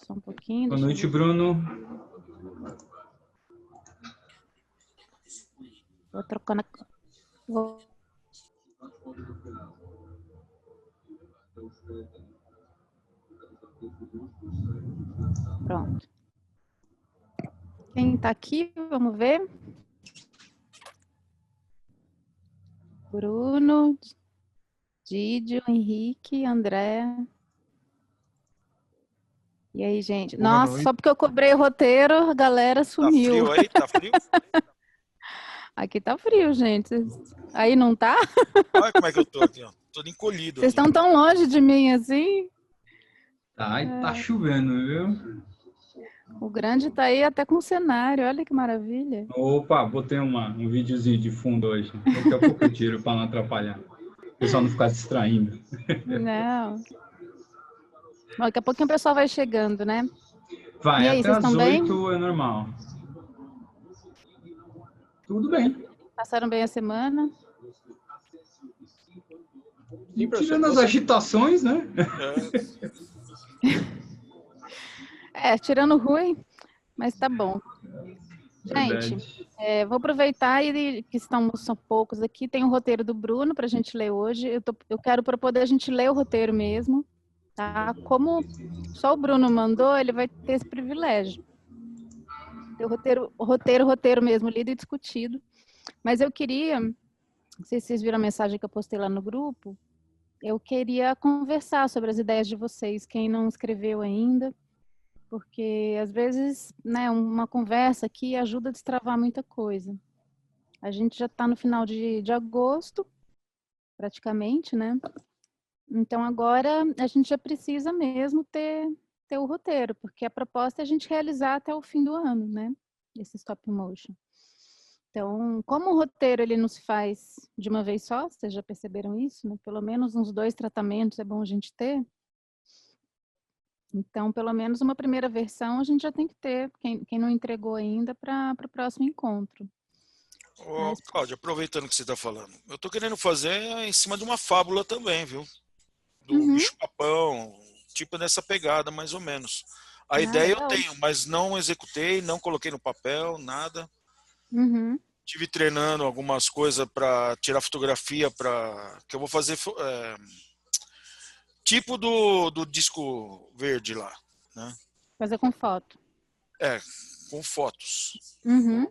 Só um pouquinho. Boa noite, Bruno. Vou trocando. Pronto. Quem está aqui, vamos ver. Bruno, Didio, Henrique, André. E aí, gente? Boa Nossa, noite. só porque eu cobrei o roteiro, a galera sumiu. Tá frio aí? Tá frio? Aqui tá frio, gente. Aí não tá? Olha como é que eu tô aqui, ó. Todo encolhido Vocês aqui. estão tão longe de mim assim? Tá chovendo, viu? O grande tá aí até com cenário, olha que maravilha. Opa, botei um videozinho de fundo hoje. Daqui a pouco eu tiro para não atrapalhar. O pessoal não ficar se distraindo. Não. Bom, daqui a pouquinho o pessoal vai chegando, né? Vai, E aí, até vocês às estão bem? 8 é normal. Tudo bem. Passaram bem a semana? E tirando as agitações, né? Tirando ruim, mas tá bom. Gente, vou aproveitar e que são poucos aqui. Tem o roteiro do Bruno para a gente ler hoje. Eu quero propor da gente ler o roteiro mesmo, tá? Como só o Bruno mandou, ele vai ter esse privilégio. Ter o roteiro mesmo, lido e discutido. Mas eu queria, não sei se vocês viram a mensagem que eu postei lá no grupo, eu queria conversar sobre as ideias de vocês, quem não escreveu ainda, porque às vezes, né, uma conversa aqui ajuda a destravar muita coisa. A gente já está no final de agosto, praticamente, né? Então agora a gente já precisa mesmo ter o roteiro, porque a proposta é a gente realizar até o fim do ano, né? Esse stop motion. Então, como o roteiro ele não se faz de uma vez só, vocês já perceberam isso, né? Pelo menos uns 2 tratamentos é bom a gente ter. Então, pelo menos uma primeira versão a gente já tem que ter, quem não entregou ainda, para o próximo encontro. Ô, Cláudia, aproveitando que você está falando, eu tô querendo fazer em cima de uma fábula também, viu? Do bicho-papão, tipo nessa pegada, mais ou menos. A ideia eu Legal. tenho, mas não executei, não coloquei no papel, nada. Tive treinando algumas coisas para tirar fotografia, que eu vou fazer tipo do disco verde lá, né? Fazer com foto. Com fotos. Uhum.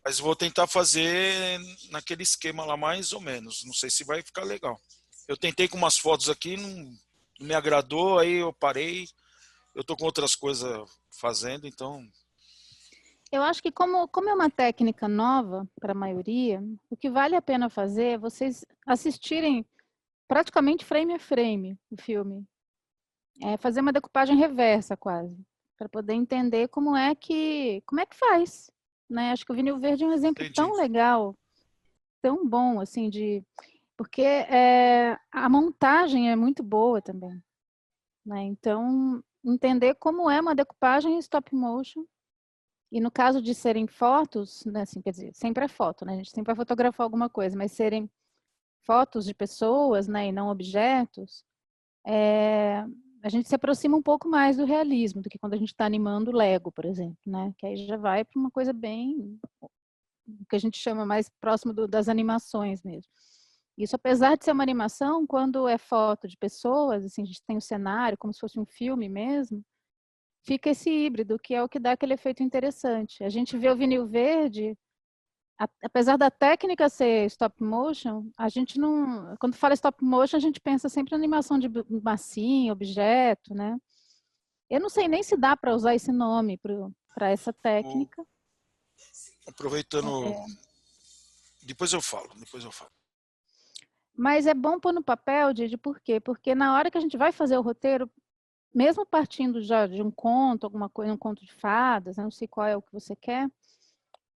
Mas vou tentar fazer naquele esquema lá mais ou menos. Não sei se vai ficar legal. Eu tentei com umas fotos aqui, não me agradou, aí eu parei. Eu tô com outras coisas fazendo, então... Eu acho que como é uma técnica nova para a maioria, o que vale a pena fazer é vocês assistirem praticamente frame a frame o filme. Fazer uma decupagem reversa quase, para poder entender como é que faz. Né? Acho que o vinil verde é um exemplo tão legal, tão bom, assim, porque a montagem é muito boa também. Né? Então, entender como é uma decupagem em stop motion. E no caso de serem fotos, né, assim, quer dizer, sempre é foto, né? A gente sempre vai fotografar alguma coisa, mas serem fotos de pessoas, né, e não objetos, a gente se aproxima um pouco mais do realismo do que quando a gente está animando Lego, por exemplo, né? Que aí já vai para uma coisa bem, o que a gente chama mais próximo das animações mesmo. Isso, apesar de ser uma animação, quando é foto de pessoas, assim, a gente tem o cenário como se fosse um filme mesmo, fica esse híbrido, que é o que dá aquele efeito interessante. A gente vê o vinil verde, apesar da técnica ser stop motion, a gente não... Quando fala stop motion, a gente pensa sempre em animação de massinha, objeto, né? Eu não sei nem se dá para usar esse nome para essa técnica. Aproveitando... Depois eu falo. Mas é bom pôr no papel, Didi, por quê? Porque na hora que a gente vai fazer o roteiro, mesmo partindo já de um conto, alguma coisa, um conto de fadas, não sei qual é o que você quer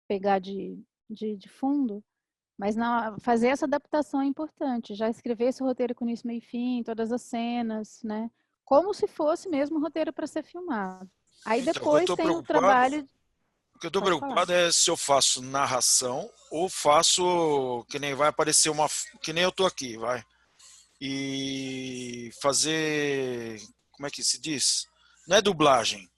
pegar de fundo, mas fazer essa adaptação é importante, já escrever esse roteiro com início, meio e fim, todas as cenas, né? Como se fosse mesmo um roteiro para ser filmado. Aí Então, depois tem o trabalho... O que eu tô preocupado é se eu faço narração ou faço que nem vai aparecer que nem eu tô aqui, vai. E fazer, como é que se diz? não é dublagem.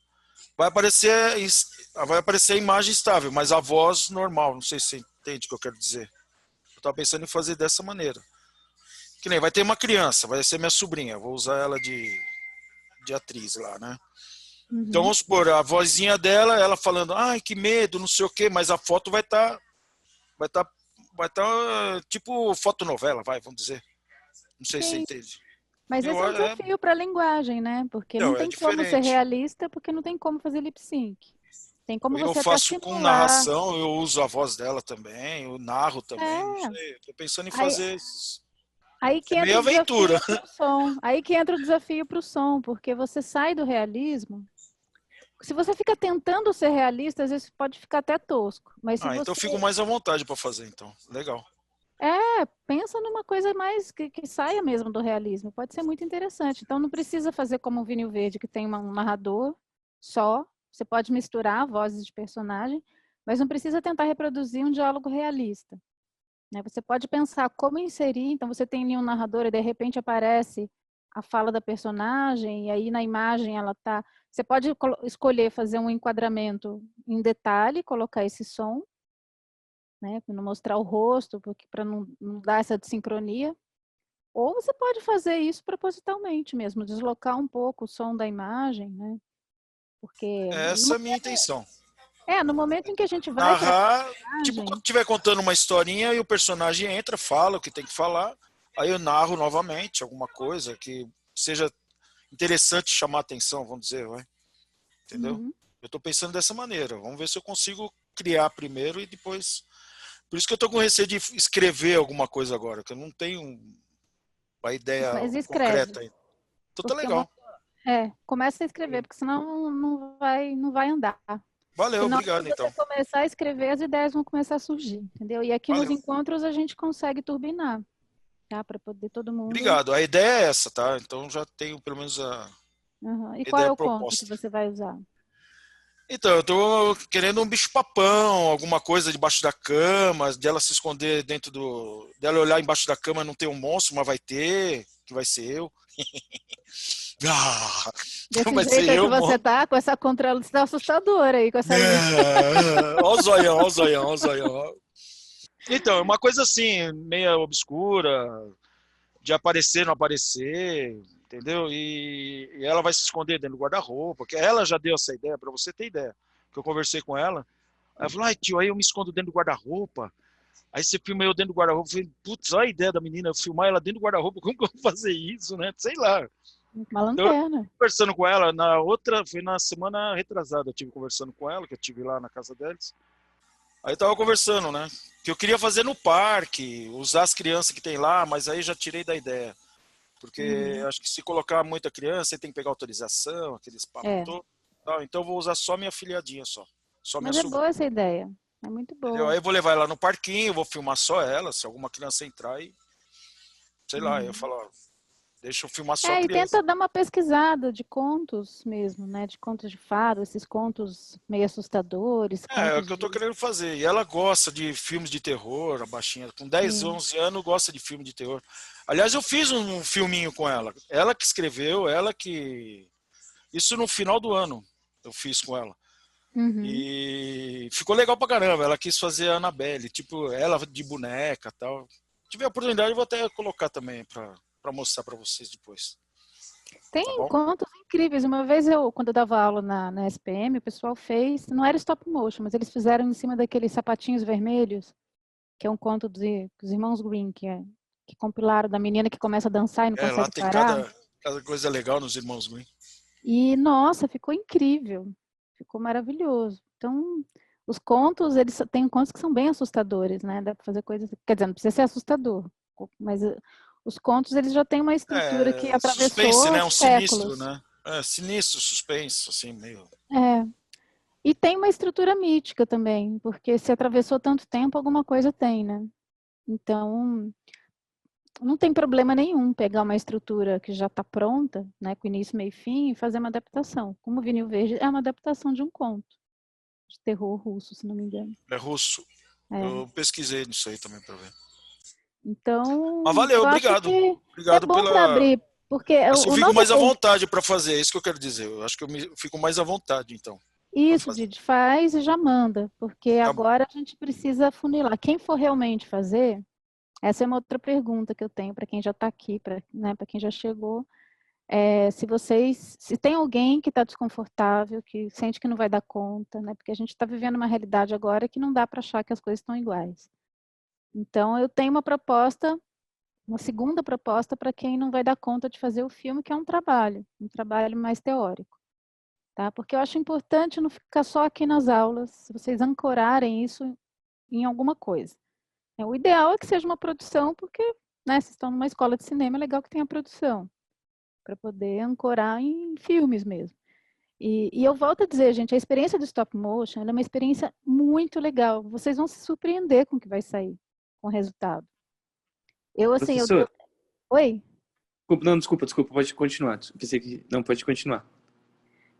Vai aparecer a imagem estável, mas a voz normal. Não sei se você entende o que eu quero dizer. Eu estava pensando em fazer dessa maneira. Que nem vai ter uma criança, vai ser minha sobrinha. Vou usar ela de atriz lá, né? Então Uhum. vamos supor, a vozinha dela, ela falando, ai, que medo, não sei o quê, mas a foto vai estar, vai estar tipo fotonovela, vamos dizer. Não sei se você Sim, entende. mas esse é um desafio para a linguagem, né? Porque não Não, é tem como ser diferente. realista, porque não tem como fazer lip sync. Tem como Eu você até faço com simular. narração, eu uso a voz dela também, eu narro também, não É, sei. Tô pensando em aí, fazer isso. aí que É entra meio o aventura. desafio para o som. Aí que entra o desafio para o som, porque você sai do realismo. Se você fica tentando ser realista, às vezes pode ficar até tosco. Mas se Ah, então eu você fico mais à vontade para fazer, então. Legal. pensa numa coisa mais que saia mesmo do realismo, pode ser muito interessante. Então não precisa fazer como o Vinil Verde, que tem um narrador só. Você pode misturar vozes de personagem, mas não precisa tentar reproduzir um diálogo realista, né? Você pode pensar como inserir, então você tem ali um narrador e de repente aparece a fala da personagem, e aí na imagem ela tá. Você pode escolher fazer um enquadramento em detalhe, colocar esse som, né, para não mostrar o rosto, porque para não dar essa desincronia. Ou você pode fazer isso propositalmente mesmo, deslocar um pouco o som da imagem, né? Porque Essa é a minha intenção. no momento em que a gente vai para Narrar, a tipo quando imagem, estiver contando uma historinha e o personagem entra, fala o que tem que falar, aí eu narro novamente alguma coisa que seja interessante chamar a atenção, vamos dizer, vai. Entendeu? uhum. Eu estou pensando dessa maneira. Vamos ver se eu consigo criar primeiro e depois. Por isso que eu estou com receio de escrever alguma coisa agora, que eu não tenho a ideia Mas escreve, concreta ainda. Então tá porque uma legal. começa a escrever, porque senão não vai andar. Valeu, Porque na hora que obrigado você então. começar a escrever, as ideias vão começar a surgir, entendeu? E aqui nos Valeu. encontros a gente consegue turbinar, tá? Para poder todo mundo. Obrigado. A ideia é essa, tá? Então já tenho pelo menos a Uhum. E qual é ideia o conto que proposta. você vai usar? Então, eu tô querendo um bicho-papão, alguma coisa debaixo da cama, dela se esconder dentro do. Dela olhar embaixo da cama, não ter um monstro, mas vai ter, que vai ser eu. Ah, Desse vai ser jeito aí que eu, você tá, com essa contraluz, tá assustadora aí, com essa luz. Ó o zoião, ó o zoião, ó o zoião. Então, é uma coisa assim, meia obscura, de aparecer, não aparecer, entendeu? E ela vai se esconder dentro do guarda-roupa, porque ela já deu essa ideia, para você ter ideia. Que eu conversei com ela. Ela falou, ai tio, aí eu me escondo dentro do guarda-roupa. Aí você filma eu dentro do guarda-roupa. Eu falei, putz, olha a ideia da menina, eu filmar ela dentro do guarda-roupa, como que eu vou fazer isso, né? Sei lá. Uma Então, eu lanterna. conversando com ela, foi na semana retrasada, eu tive conversando com ela, que eu tive lá na casa deles. Aí eu tava conversando, né? Que eu queria fazer no parque, usar as crianças que tem lá, mas aí já tirei da ideia. Porque Uhum. acho que se colocar muita criança, você tem que pegar autorização, aqueles papos É, todos. Tal. Então eu vou usar só minha filhadinha só. Só minha mas é sobrinha. boa essa ideia. É muito Entendeu? boa. Aí eu vou levar ela no parquinho, vou filmar só ela, se alguma criança entrar e, sei lá, eu Uhum. falo, ó, deixa eu filmar só a E criança. tenta dar uma pesquisada de contos mesmo, né? De contos de fado, esses contos meio assustadores, É o contos que eu tô de. querendo fazer. E ela gosta de filmes de terror, a baixinha, com 10, Sim. 11 anos, gosta de filme de terror. Aliás, eu fiz um filminho com ela. Ela que escreveu, ela que. Isso no final do ano eu fiz com ela. Uhum. E ficou legal pra caramba. Ela quis fazer a Annabelle, tipo, ela de boneca e tal. Se tiver a oportunidade, eu vou até colocar também pra mostrar pra vocês depois. Tá Tem bom? contos incríveis. Uma vez quando eu dava aula na SPM, o pessoal fez, não era stop motion, mas eles fizeram em cima daqueles sapatinhos vermelhos, que é um conto dos irmãos Green, que compilaram da menina que começa a dançar e não É, lá consegue tem parar. cada coisa legal nos Irmãos Green. E, nossa, ficou incrível. Ficou maravilhoso. Então, os contos, eles têm contos que são bem assustadores, né? Dá para fazer coisas. Quer dizer, não precisa ser assustador, mas os contos, eles já têm uma estrutura que É, suspense, atravessou né? Um sinistro, séculos. né? É, sinistro, suspense, assim, meio. É. E tem uma estrutura mítica também, porque se atravessou tanto tempo, alguma coisa tem, né? Então, não tem problema nenhum pegar uma estrutura que já está pronta, né, com início, meio e fim, e fazer uma adaptação. Como o Vinil Verde é uma adaptação de um conto de terror russo, se não me engano. É russo. É. Eu pesquisei nisso aí também pra ver. Mas Então, valeu, eu acho obrigado. que é Obrigado bom para pela. abrir. Porque Assim eu o fico nosso mais à vontade para fazer, é isso que eu quero dizer. Eu acho que fico mais à vontade, então. isso, Didi, faz e já manda, porque Tá bom. agora a gente precisa funilar. Quem for realmente fazer, essa é uma outra pergunta que eu tenho para quem já está aqui, para quem já chegou. Se tem alguém que está desconfortável, que sente que não vai dar conta, né? Porque a gente está vivendo uma realidade agora que não dá para achar que as coisas estão iguais. Então, eu tenho uma segunda proposta para quem não vai dar conta de fazer o filme, que é um trabalho mais teórico, tá? Porque eu acho importante não ficar só aqui nas aulas, se vocês ancorarem isso em alguma coisa. O ideal é que seja uma produção, porque, né, vocês estão numa escola de cinema, é legal que tenha produção, para poder ancorar em filmes mesmo. E eu volto a dizer, gente, a experiência do stop motion é uma experiência muito legal. Vocês vão se surpreender com o que vai sair, com o resultado. Assim, Professor, Oi? não, desculpa, pode continuar. Pensei que não, pode continuar.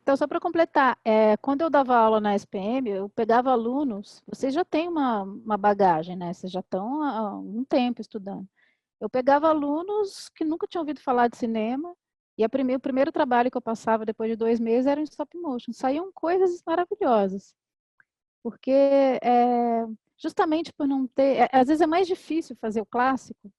Então, só para completar, quando eu dava aula na SPM, eu pegava alunos, vocês já têm uma bagagem, né? Vocês já estão há um tempo estudando. Eu pegava alunos que nunca tinham ouvido falar de cinema, e o primeiro trabalho que eu passava depois de 2 meses era em stop motion. Saíam coisas maravilhosas, porque justamente por não ter... às vezes é mais difícil fazer o clássico,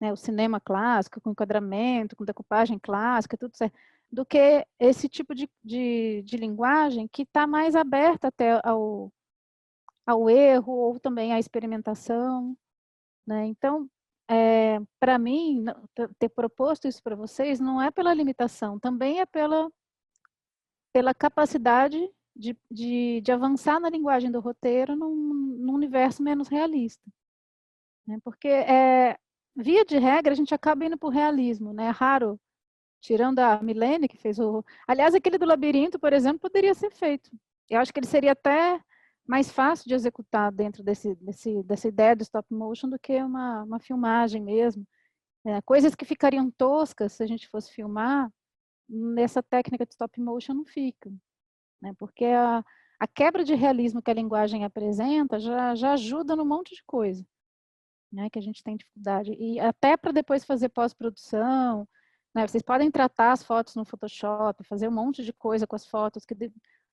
né, o cinema clássico, com enquadramento, com decupagem clássica, tudo certo, do que esse tipo de linguagem que está mais aberta até ao erro ou também à experimentação, né? Então, para mim, ter proposto isso para vocês não é pela limitação, também é pela capacidade de avançar na linguagem do roteiro num universo menos realista, né? Porque, via de regra, a gente acaba indo para o realismo, né? É raro, tirando a Milene, que fez o... Aliás, aquele do labirinto, por exemplo, poderia ser feito. Eu acho que ele seria até mais fácil de executar dentro dessa ideia do stop motion do que uma filmagem mesmo. Coisas que ficariam toscas se a gente fosse filmar, nessa técnica de stop motion não ficam, né? Porque a quebra de realismo que a linguagem apresenta já ajuda num monte de coisa, né, que a gente tem dificuldade. E até para depois fazer pós-produção, né, vocês podem tratar as fotos no Photoshop, fazer um monte de coisa com as fotos,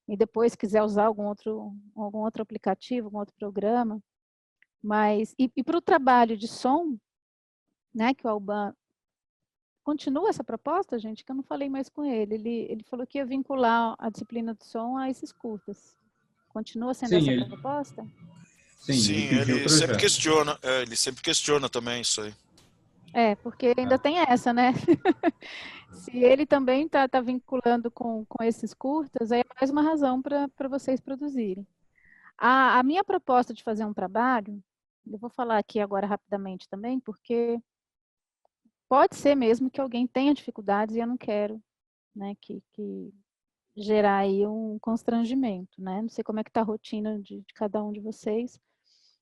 e depois quiser usar algum outro aplicativo, algum outro programa. Mas, e para o trabalho de som, né, que o Alban continua essa proposta, gente, que eu não falei mais com ele. Ele falou que ia vincular a disciplina de som a esses curtas. Continua sendo Sim, essa ele, proposta? sim, ele pediu o Ele sempre projeto. questiona, ele sempre questiona também isso aí. Porque ainda tem essa, né? Se ele também está vinculando com esses curtas, aí é mais uma razão para vocês produzirem. A minha proposta de fazer um trabalho, eu vou falar aqui agora rapidamente também, porque pode ser mesmo que alguém tenha dificuldades e eu não quero, né, que gerar aí um constrangimento, né? Não sei como é que está a rotina de cada um de vocês.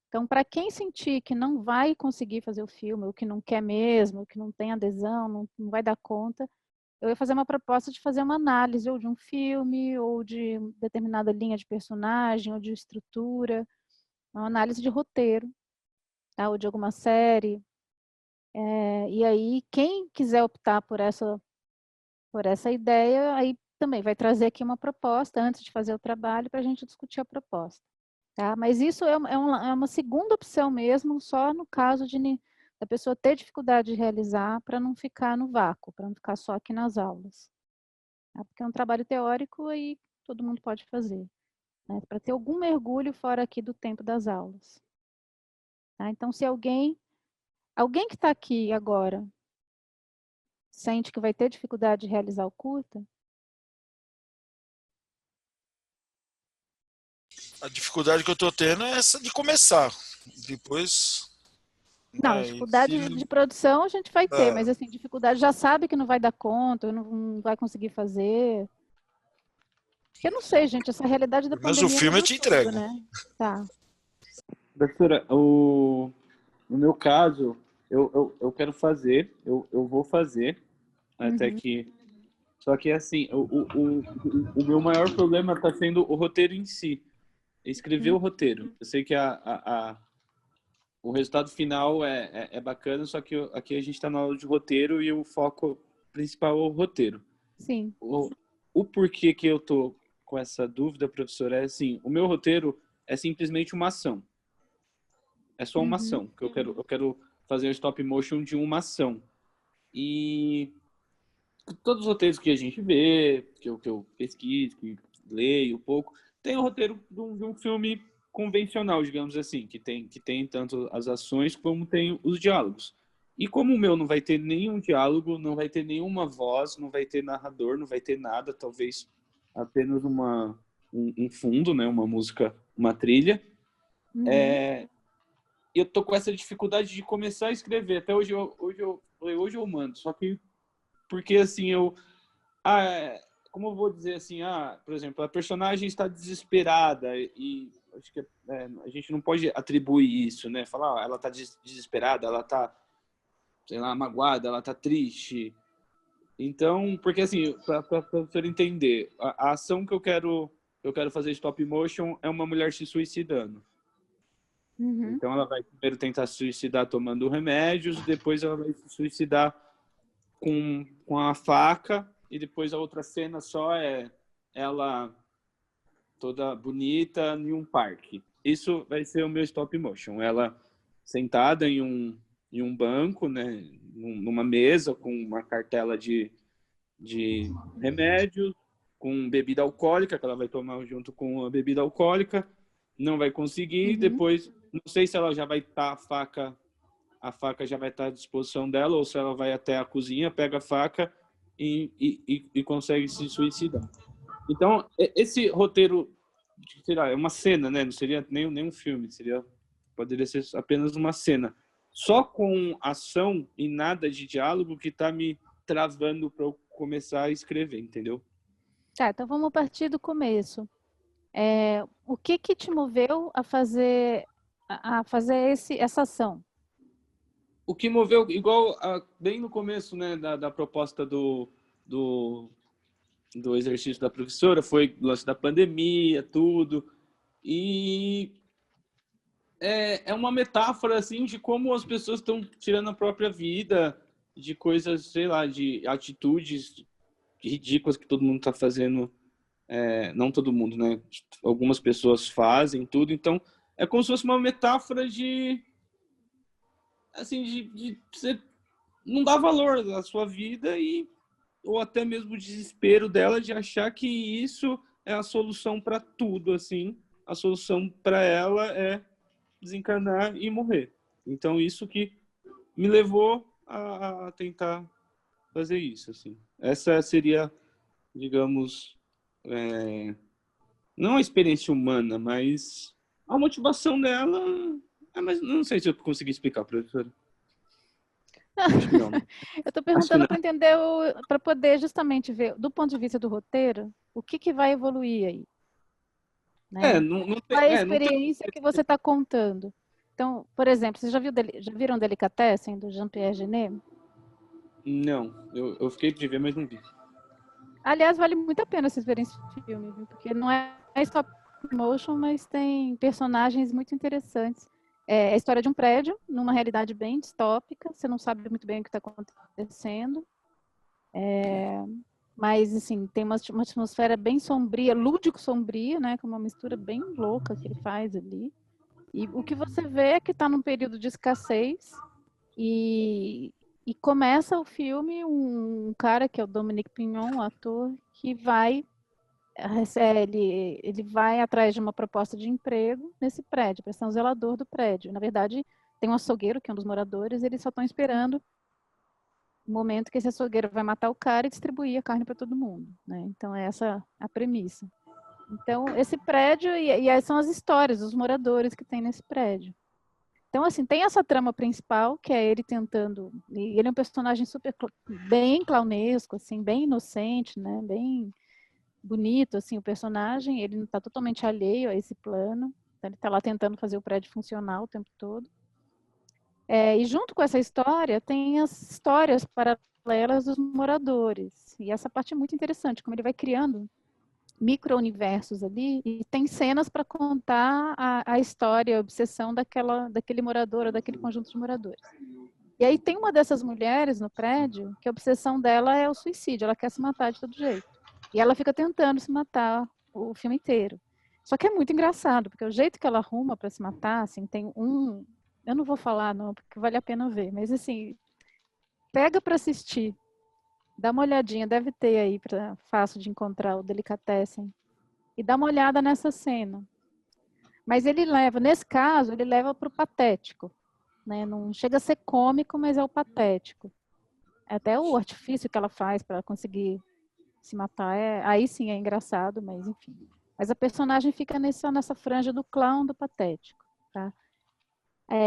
Então, para quem sentir que não vai conseguir fazer o filme, ou que não quer mesmo, ou que não tem adesão, não vai dar conta, eu ia fazer uma proposta de fazer uma análise ou de um filme, ou de determinada linha de personagem, ou de estrutura, uma análise de roteiro, tá? Ou de alguma série. E aí, quem quiser optar por essa ideia, aí também vai trazer aqui uma proposta antes de fazer o trabalho para a gente discutir a proposta. Tá? Mas isso é uma segunda opção mesmo, só no caso da pessoa ter dificuldade de realizar para não ficar no vácuo, para não ficar só aqui nas aulas. Tá? Porque é um trabalho teórico e todo mundo pode fazer, né? Para ter algum mergulho fora aqui do tempo das aulas. Tá? Então, se alguém que está aqui agora sente que vai ter dificuldade de realizar o curta, A dificuldade que eu tô tendo é essa de começar. Depois, não, né, dificuldade de produção a gente vai ter, é, mas assim, dificuldade já sabe que não vai dar conta, não vai conseguir fazer. Eu não sei, gente, essa realidade da pelo menos o pandemia filme eu mudou te tudo, entrego. né? Tá. Professora, no meu caso, eu quero fazer, eu vou fazer, até Uhum. que... Só que, assim, o meu maior problema está sendo o roteiro em si. Escrever o roteiro. Eu sei que o resultado final é bacana, só que aqui a gente está na aula de roteiro e o foco principal é o roteiro. Sim. O porquê que eu tô com essa dúvida, professora, é assim, o meu roteiro é simplesmente uma ação. É só uma ação, que eu quero fazer o stop motion de uma ação. E todos os roteiros que a gente vê, que eu pesquiso, que leio um pouco, tem o roteiro de um filme convencional, digamos assim, que tem tanto as ações como tem os diálogos. E como o meu não vai ter nenhum diálogo, não vai ter nenhuma voz, não vai ter narrador, não vai ter nada, talvez apenas um fundo, né, uma música, uma trilha. Eu tô com essa dificuldade de começar a escrever. Até hoje eu mando. Só que porque assim como eu vou dizer assim, por exemplo, a personagem está desesperada e acho que a gente não pode atribuir isso, né? Falar, ela está desesperada, ela está, sei lá, magoada, ela está triste. Então, porque assim, para você entender, a ação que eu quero fazer stop motion é uma mulher se suicidando. Então ela vai primeiro tentar se suicidar tomando remédios, depois ela vai se suicidar com a faca, e depois a outra cena só é ela toda bonita em um parque. Isso vai ser o meu stop motion. Ela sentada em um banco, né, numa mesa com uma cartela de remédios, com bebida alcoólica, que ela vai tomar junto com a bebida alcoólica, não vai conseguir, depois, não sei se ela já vai estar, a faca já vai estar à disposição dela, ou se ela vai até a cozinha, pega a faca e consegue se suicidar. Então, esse roteiro, sei lá, é uma cena, né? Não seria nem um filme, poderia ser apenas uma cena. Só com ação e nada de diálogo que está me travando para eu começar a escrever, entendeu? Tá, então vamos partir do começo. O que te moveu a fazer essa ação? O que moveu, igual bem no começo, né, da proposta do exercício da professora, foi o lance da pandemia, tudo. E é uma metáfora, assim, de como as pessoas estão tirando a própria vida, de coisas, sei lá, de atitudes ridículas que todo mundo está fazendo. Não todo mundo, né? Algumas pessoas fazem tudo. Então, é como se fosse uma metáfora assim, de você não dar valor à sua vida ou até mesmo o desespero dela de achar que isso é a solução para tudo, assim. A solução para ela é desencarnar e morrer. Então, isso que me levou a tentar fazer isso, assim. Essa seria, digamos, não a experiência humana, mas a motivação dela. Mas não sei se eu consegui explicar, professora. Acho que não. Eu estou perguntando para entender, para poder justamente ver, do ponto de vista do roteiro, o que vai evoluir aí. Né? Qual é a experiência que você está contando? Então, por exemplo, vocês já viram Delicatessen, do Jean-Pierre Jeunet? Não, eu fiquei de ver, mas não vi. Aliás, vale muito a pena vocês verem esse filme, porque não é stop motion, mas tem personagens muito interessantes. É a história de um prédio, numa realidade bem distópica, você não sabe muito bem o que está acontecendo. Mas, assim, tem uma atmosfera bem sombria, lúdico-sombria, né? Com uma mistura bem louca que ele faz ali. E o que você vê é que está num período de escassez e começa o filme um cara que é o Dominique Pignon, um ator, que ele vai atrás de uma proposta de emprego nesse prédio, para ser um zelador do prédio. Na verdade, tem um açougueiro, que é um dos moradores, e eles só estão esperando o momento que esse açougueiro vai matar o cara e distribuir a carne para todo mundo. Né? Então, essa é a premissa. Então, esse prédio, e são as histórias dos moradores que tem nesse prédio. Então, assim, tem essa trama principal, que é ele tentando... E ele é um personagem bem clownesco, assim, bem inocente, né? Bem bonito, assim, o personagem. Ele não está totalmente alheio a esse plano. Então, ele está lá tentando fazer o prédio funcionar o tempo todo. E junto com essa história, tem as histórias paralelas dos moradores. E essa parte é muito interessante, como ele vai criando micro-universos ali, e tem cenas para contar a história, a obsessão daquele morador ou daquele conjunto de moradores. E aí tem uma dessas mulheres no prédio que a obsessão dela é o suicídio, ela quer se matar de todo jeito. E ela fica tentando se matar o filme inteiro. Só que é muito engraçado, porque o jeito que ela arruma para se matar, assim, tem um... Eu não vou falar não, porque vale a pena ver, mas assim, pega para assistir, dá uma olhadinha, deve ter aí, fácil de encontrar o Delicatessen, e dá uma olhada nessa cena. Mas ele leva, nesse caso, ele leva para o patético. Né? Não chega a ser cômico, mas é o patético. Até o artifício que ela faz para conseguir se matar, aí sim é engraçado, mas enfim. Mas a personagem fica nessa franja do clown, do patético. Tá?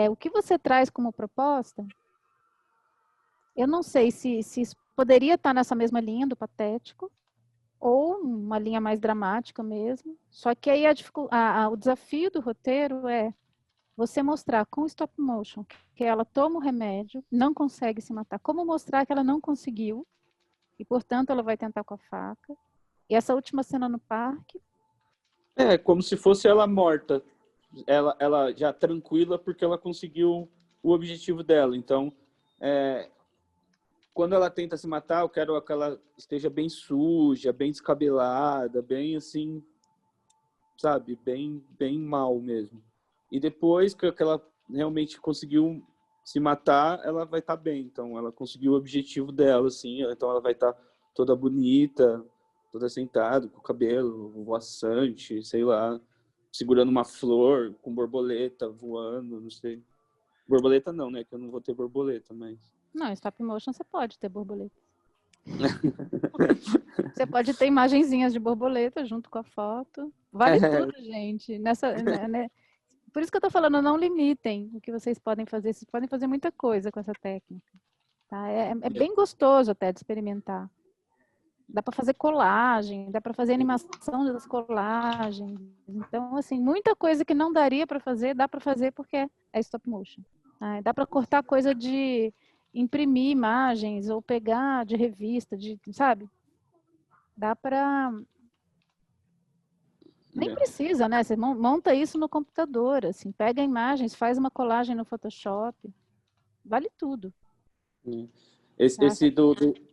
O que você traz como proposta, eu não sei se isso poderia estar nessa mesma linha do patético, ou uma linha mais dramática mesmo. Só que aí o desafio do roteiro é você mostrar com stop motion que ela toma o remédio, não consegue se matar. Como mostrar que ela não conseguiu e, portanto, ela vai tentar com a faca. E essa última cena no parque... É, como se fosse ela morta. Ela já tranquila porque ela conseguiu o objetivo dela. Então, quando ela tenta se matar, eu quero que ela esteja bem suja, bem descabelada, bem assim, sabe? Bem mal mesmo. E depois que ela realmente conseguiu se matar, ela vai estar bem. Então, ela conseguiu o objetivo dela, assim. Então, ela vai estar toda bonita, toda sentada, com o cabelo voaçante, sei lá, segurando uma flor, com borboleta voando, não sei. Borboleta não, né? Que eu não vou ter borboleta, mas... Não, stop motion você pode ter borboleta. Você pode ter imagenzinhas de borboleta junto com a foto. Vale tudo, gente. Por isso que eu tô falando, não limitem o que vocês podem fazer. Vocês podem fazer muita coisa com essa técnica. Tá? É bem gostoso até de experimentar. Dá para fazer colagem, dá para fazer animação das colagens. Então, assim, muita coisa que não daria para fazer, dá para fazer porque é stop motion. Tá? Dá para cortar coisa de imprimir imagens ou pegar de revista, sabe? Dá para... Nem precisa, né? Você monta isso no computador, assim, pega imagens, faz uma colagem no Photoshop. Vale tudo. Esse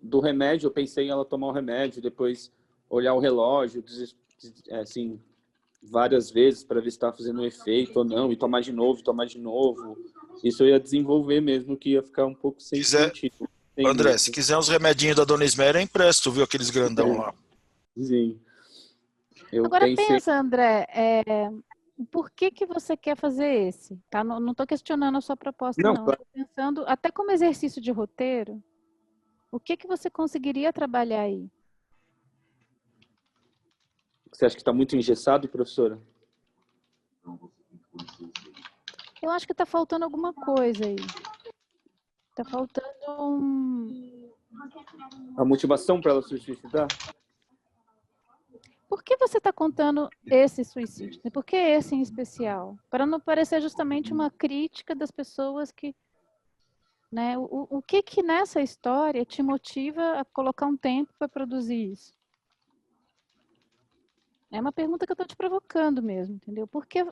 do remédio, eu pensei em ela tomar o remédio, depois olhar o relógio, assim, várias vezes para ver se está fazendo um efeito ou não, e tomar de novo, tomar de novo. Isso eu ia desenvolver mesmo, que ia ficar um pouco sem sentido. André, se quiser uns remedinhos da Dona Esmera, eu empresto, viu? Aqueles grandão lá. Sim. Agora pensa, André, por que você quer fazer esse? Tá? Não estou questionando a sua proposta, não. Claro. Estou pensando, até como exercício de roteiro, o que você conseguiria trabalhar aí? Você acha que está muito engessado, professora? Eu acho que está faltando alguma coisa aí. Está faltando A motivação para ela se suicidar? Por que você está contando esse suicídio? Por que esse em especial? Para não parecer justamente uma crítica das pessoas que... Né, o que nessa história te motiva a colocar um tempo para produzir isso? É uma pergunta que eu estou te provocando mesmo, entendeu? Por quê?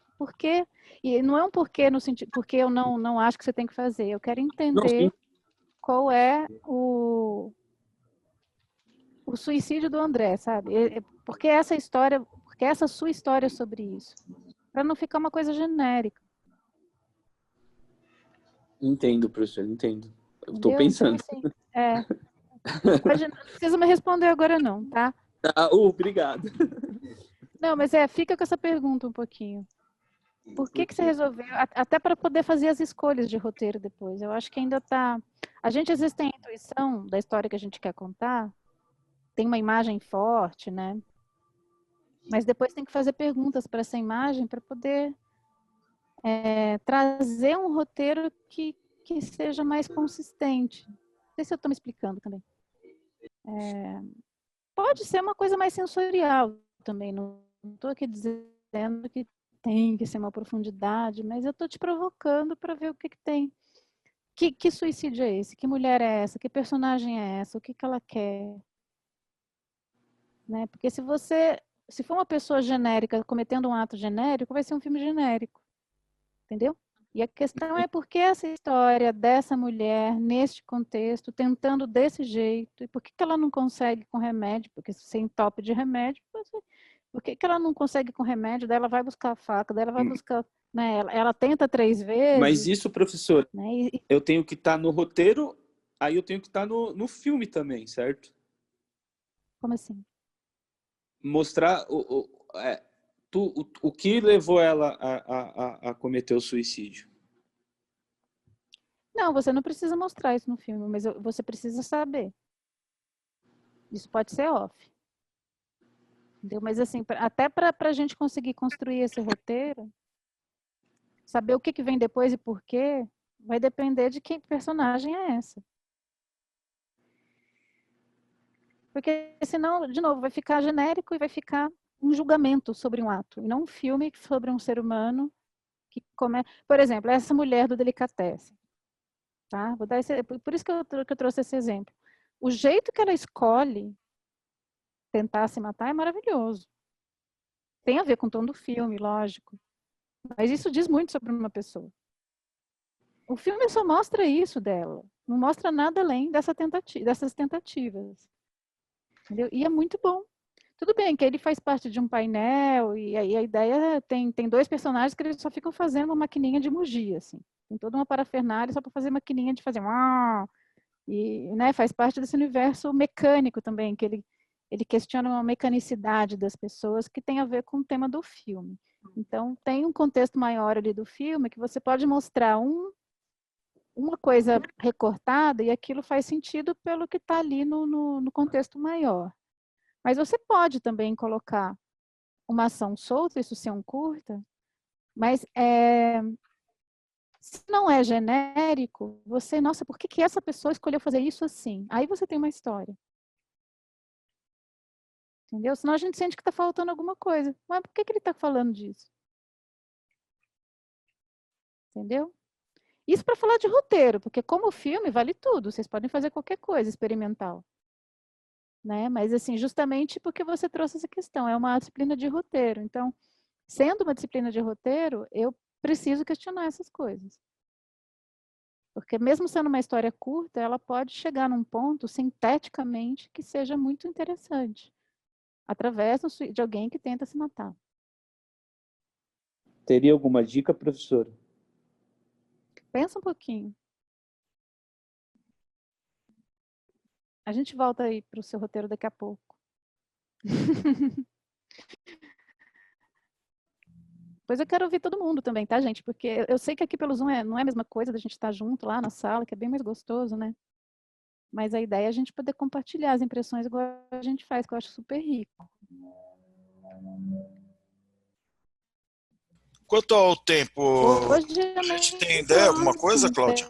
E não é um porquê no sentido... Porque eu não acho que você tem que fazer. Eu quero entender qual é o suicídio do André, sabe? Porque essa sua história sobre isso. Para não ficar uma coisa genérica. Entendo, professor, entendo. Eu estou Entendeu? pensando. Então, assim, não precisa me responder agora não, tá? Obrigado. Não, mas fica com essa pergunta um pouquinho. Por que você resolveu, até para poder fazer as escolhas de roteiro depois? Eu acho que ainda tá... A gente às vezes tem a intuição da história que a gente quer contar, tem uma imagem forte, né? Mas depois tem que fazer perguntas para essa imagem para poder trazer um roteiro que seja mais consistente. Não sei se eu estou me explicando também. Pode ser uma coisa mais sensorial também. Não estou aqui dizendo que tem que ser uma profundidade, mas eu estou te provocando para ver o que tem. Que suicídio é esse? Que mulher é essa? Que personagem é essa? O que ela quer? Né? Porque se for uma pessoa genérica cometendo um ato genérico, vai ser um filme genérico. Entendeu? E a questão é por que essa história dessa mulher, neste contexto, tentando desse jeito, e por que ela não consegue com remédio? Porque se você entope de remédio, por que ela não consegue com remédio? Daí ela vai buscar a faca, daí ela vai buscar, né? Ela tenta 3 Mas vezes, isso, professor, né? eu tenho que estar no roteiro, aí eu tenho que estar no filme também, certo? Como assim? Mostrar o que levou ela a cometer o suicídio. Não, você não precisa mostrar isso no filme, mas você precisa saber. Isso pode ser off. Entendeu? Mas assim, até para a gente conseguir construir esse roteiro, saber o que vem depois e por quê, vai depender de que personagem é essa. Porque senão, de novo, vai ficar genérico e vai ficar um julgamento sobre um ato, e não um filme sobre um ser humano que come... Por exemplo, essa mulher do Delicatessen. Tá? Vou dar por isso que eu trouxe esse exemplo. O jeito que ela escolhe tentar se matar é maravilhoso. Tem a ver com o tom do filme, lógico. Mas isso diz muito sobre uma pessoa. O filme só mostra isso dela. Não mostra nada além dessas tentativas. Entendeu? E é muito bom. Tudo bem que ele faz parte de um painel e aí a ideia tem 2 personagens que eles só ficam fazendo uma maquininha de mugia, assim. Tem toda uma parafernália só para fazer maquininha de fazer e, né, faz parte desse universo mecânico também, que ele questiona a mecanicidade das pessoas que tem a ver com o tema do filme. Então, tem um contexto maior ali do filme que você pode mostrar uma coisa recortada e aquilo faz sentido pelo que está ali no contexto maior. Mas você pode também colocar uma ação solta, isso ser um curta, mas se não é genérico, nossa, por que essa pessoa escolheu fazer isso assim? Aí você tem uma história. Entendeu? Senão a gente sente que está faltando alguma coisa. Mas por que ele está falando disso? Entendeu? Isso para falar de roteiro, porque como filme vale tudo, vocês podem fazer qualquer coisa experimental. Né? Mas assim, justamente porque você trouxe essa questão, é uma disciplina de roteiro. Então, sendo uma disciplina de roteiro, eu preciso questionar essas coisas. Porque mesmo sendo uma história curta, ela pode chegar num ponto, sinteticamente, que seja muito interessante. Através de alguém que tenta se matar. Teria alguma dica, professor? Pensa um pouquinho. A gente volta aí para o seu roteiro daqui a pouco. Depois eu quero ouvir todo mundo também, tá, gente? Porque eu sei que aqui pelo Zoom não é a mesma coisa da gente estar junto lá na sala, que é bem mais gostoso, né? Mas a ideia é a gente poder compartilhar as impressões igual a gente faz, que eu acho super rico. Quanto ao tempo, Hoje a gente tem nem ideia, alguma coisa, tanto Cláudia?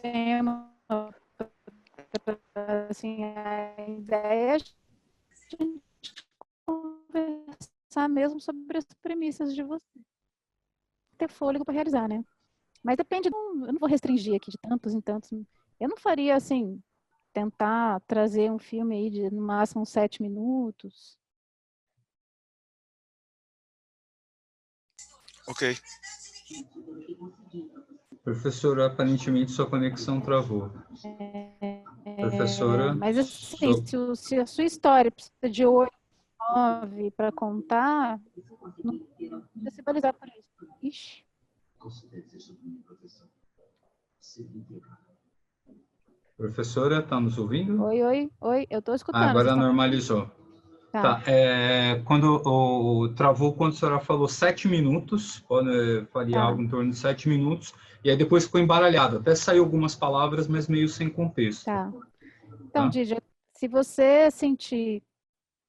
assim, a ideia é a gente conversar mesmo sobre as premissas de você. Ter fôlego para realizar, né? Mas depende, eu não vou restringir aqui de tantos em tantos. Eu não faria, assim, tentar trazer um filme aí de, no máximo, 7 minutos. Ok. Professora, aparentemente sua conexão travou. Professora, Mas, assim, se a sua história precisa de 8, 9 para contar, não precisa se balizar por isso. Ixi. professora, está nos ouvindo? Oi, eu estou escutando. Vocês Agora estão me ouvindo? normalizou. Tá. Tá, travou quando a senhora falou 7 minutos, faria Tá. algo em torno de 7 minutos, e aí depois ficou embaralhado, até saiu algumas palavras, mas meio sem contexto. Tá. Então, Tá? Didi, se você sentir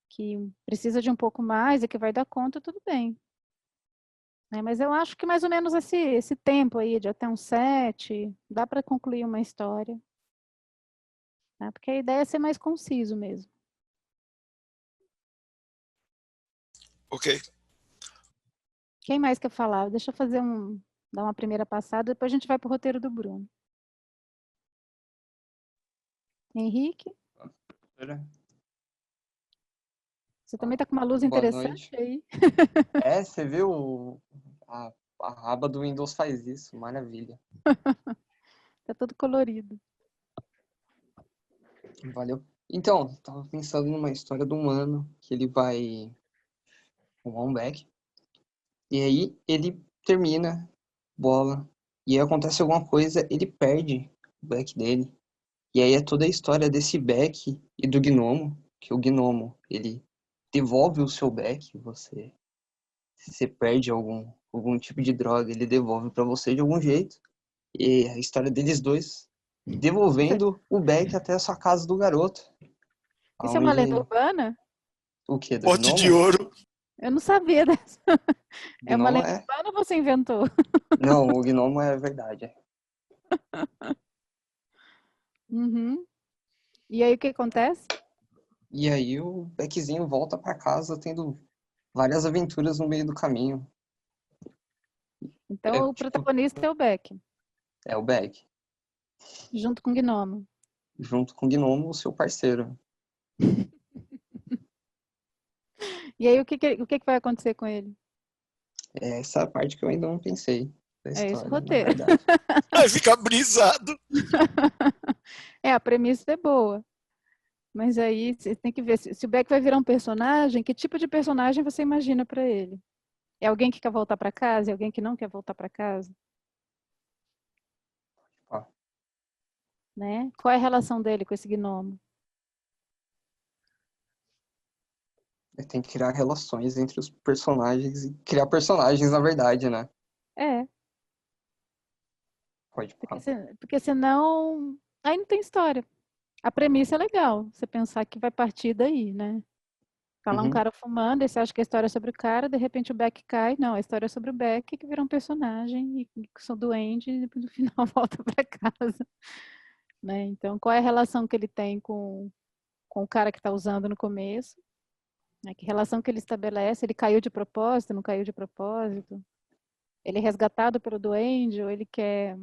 que precisa de um pouco mais e que vai dar conta, tudo bem. Né? Mas eu acho que mais ou menos esse tempo aí, de até uns 7, dá para concluir uma história. Tá? Porque a ideia é ser mais conciso mesmo. Ok. Quem mais quer falar? Deixa eu dar uma primeira passada, depois a gente vai para o roteiro do Bruno. Henrique? Você também está com uma luz Boa interessante noite. aí. Você viu? A aba do Windows faz isso, maravilha. Tá todo colorido. Valeu. Então, tava pensando numa história do humano que ele vai fumar um beck. E aí ele termina, bola. E aí acontece alguma coisa, ele perde o beck dele. E aí é toda a história desse beck e do gnomo, que o gnomo, ele devolve o seu beck, se você perde algum tipo de droga, ele devolve pra você de algum jeito. E a história deles dois devolvendo o beck até a sua casa do garoto. Isso é uma lenda Aonde urbana? o quê? Do Pote de gnomo? ouro. Eu não sabia dessa. É uma Gnomo lenda é. urbana ou você inventou? Não, o gnomo é verdade. Uhum. E aí o que acontece? E aí o Beckzinho volta pra casa tendo várias aventuras no meio do caminho. Então É o tipo, protagonista é o Beck, é o Beck, junto com o Gnomo. junto com o gnomo, o seu parceiro. E aí o que vai acontecer com ele? É essa a parte que eu ainda não pensei da É esse o história, na roteiro. verdade. Vai ficar brisado. É, a premissa é boa. Mas aí você tem que ver se o Beck vai virar um personagem, que tipo de personagem você imagina para ele? É alguém que quer voltar para casa? É alguém que não quer voltar para casa? Ó, Né? Qual é a relação dele com esse gnomo? tem que criar relações entre os personagens e criar personagens, na verdade, né? É, Pode porque, falar. porque senão aí não tem história. A premissa é legal, você pensar que vai partir daí, né? Tá lá um Uhum. cara fumando, e você acha que a história é sobre o cara, de repente o Beck cai. Não, a história é sobre o Beck que vira um personagem e que sou doente e no final volta para casa. Né? Então, qual é a relação que ele tem com o cara que está usando no começo? Né? Que relação que ele estabelece? Ele caiu de propósito, não caiu de propósito? Ele é resgatado pelo duende ou ele quer,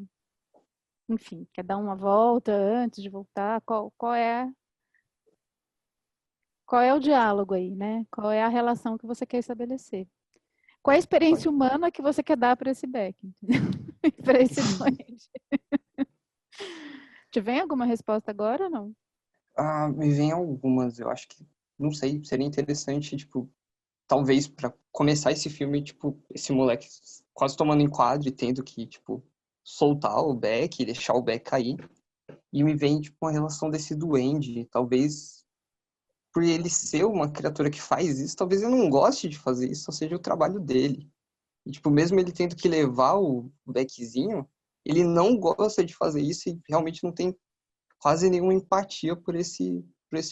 enfim, quer dar uma volta antes de voltar? Qual é o diálogo aí, né? Qual é a relação que você quer estabelecer? Qual é a Pode. experiência humana que você quer dar para esse Beck? Para esse doente? Te vem alguma resposta agora ou não? Ah, me vem algumas, eu acho que, não sei, seria interessante, tipo, talvez pra começar esse filme, tipo, esse moleque quase tomando enquadro e tendo que, tipo, soltar o Beck e deixar o Beck cair. E me vem, tipo, uma relação desse duende, talvez por ele ser uma criatura que faz isso, talvez eu não goste de fazer isso, só seja o trabalho dele. E, tipo, mesmo ele tendo que levar o Beckzinho, ele não gosta de fazer isso e realmente não tem quase nenhuma empatia por esse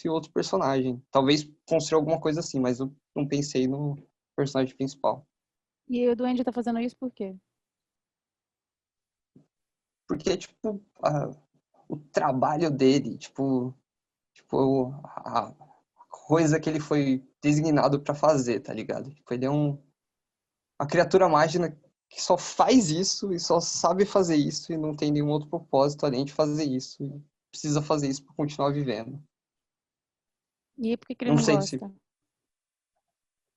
outro personagem. Talvez construir alguma coisa assim, mas eu não pensei no personagem principal. E o duende tá fazendo isso por quê? Porque, tipo, o trabalho dele, tipo, a coisa que ele foi designado pra fazer, tá ligado? Tipo, ele é uma criatura mágica que só faz isso e só sabe fazer isso e não tem nenhum outro propósito além de fazer isso. E precisa fazer isso pra continuar vivendo. E por que ele Não não sei se, gosta?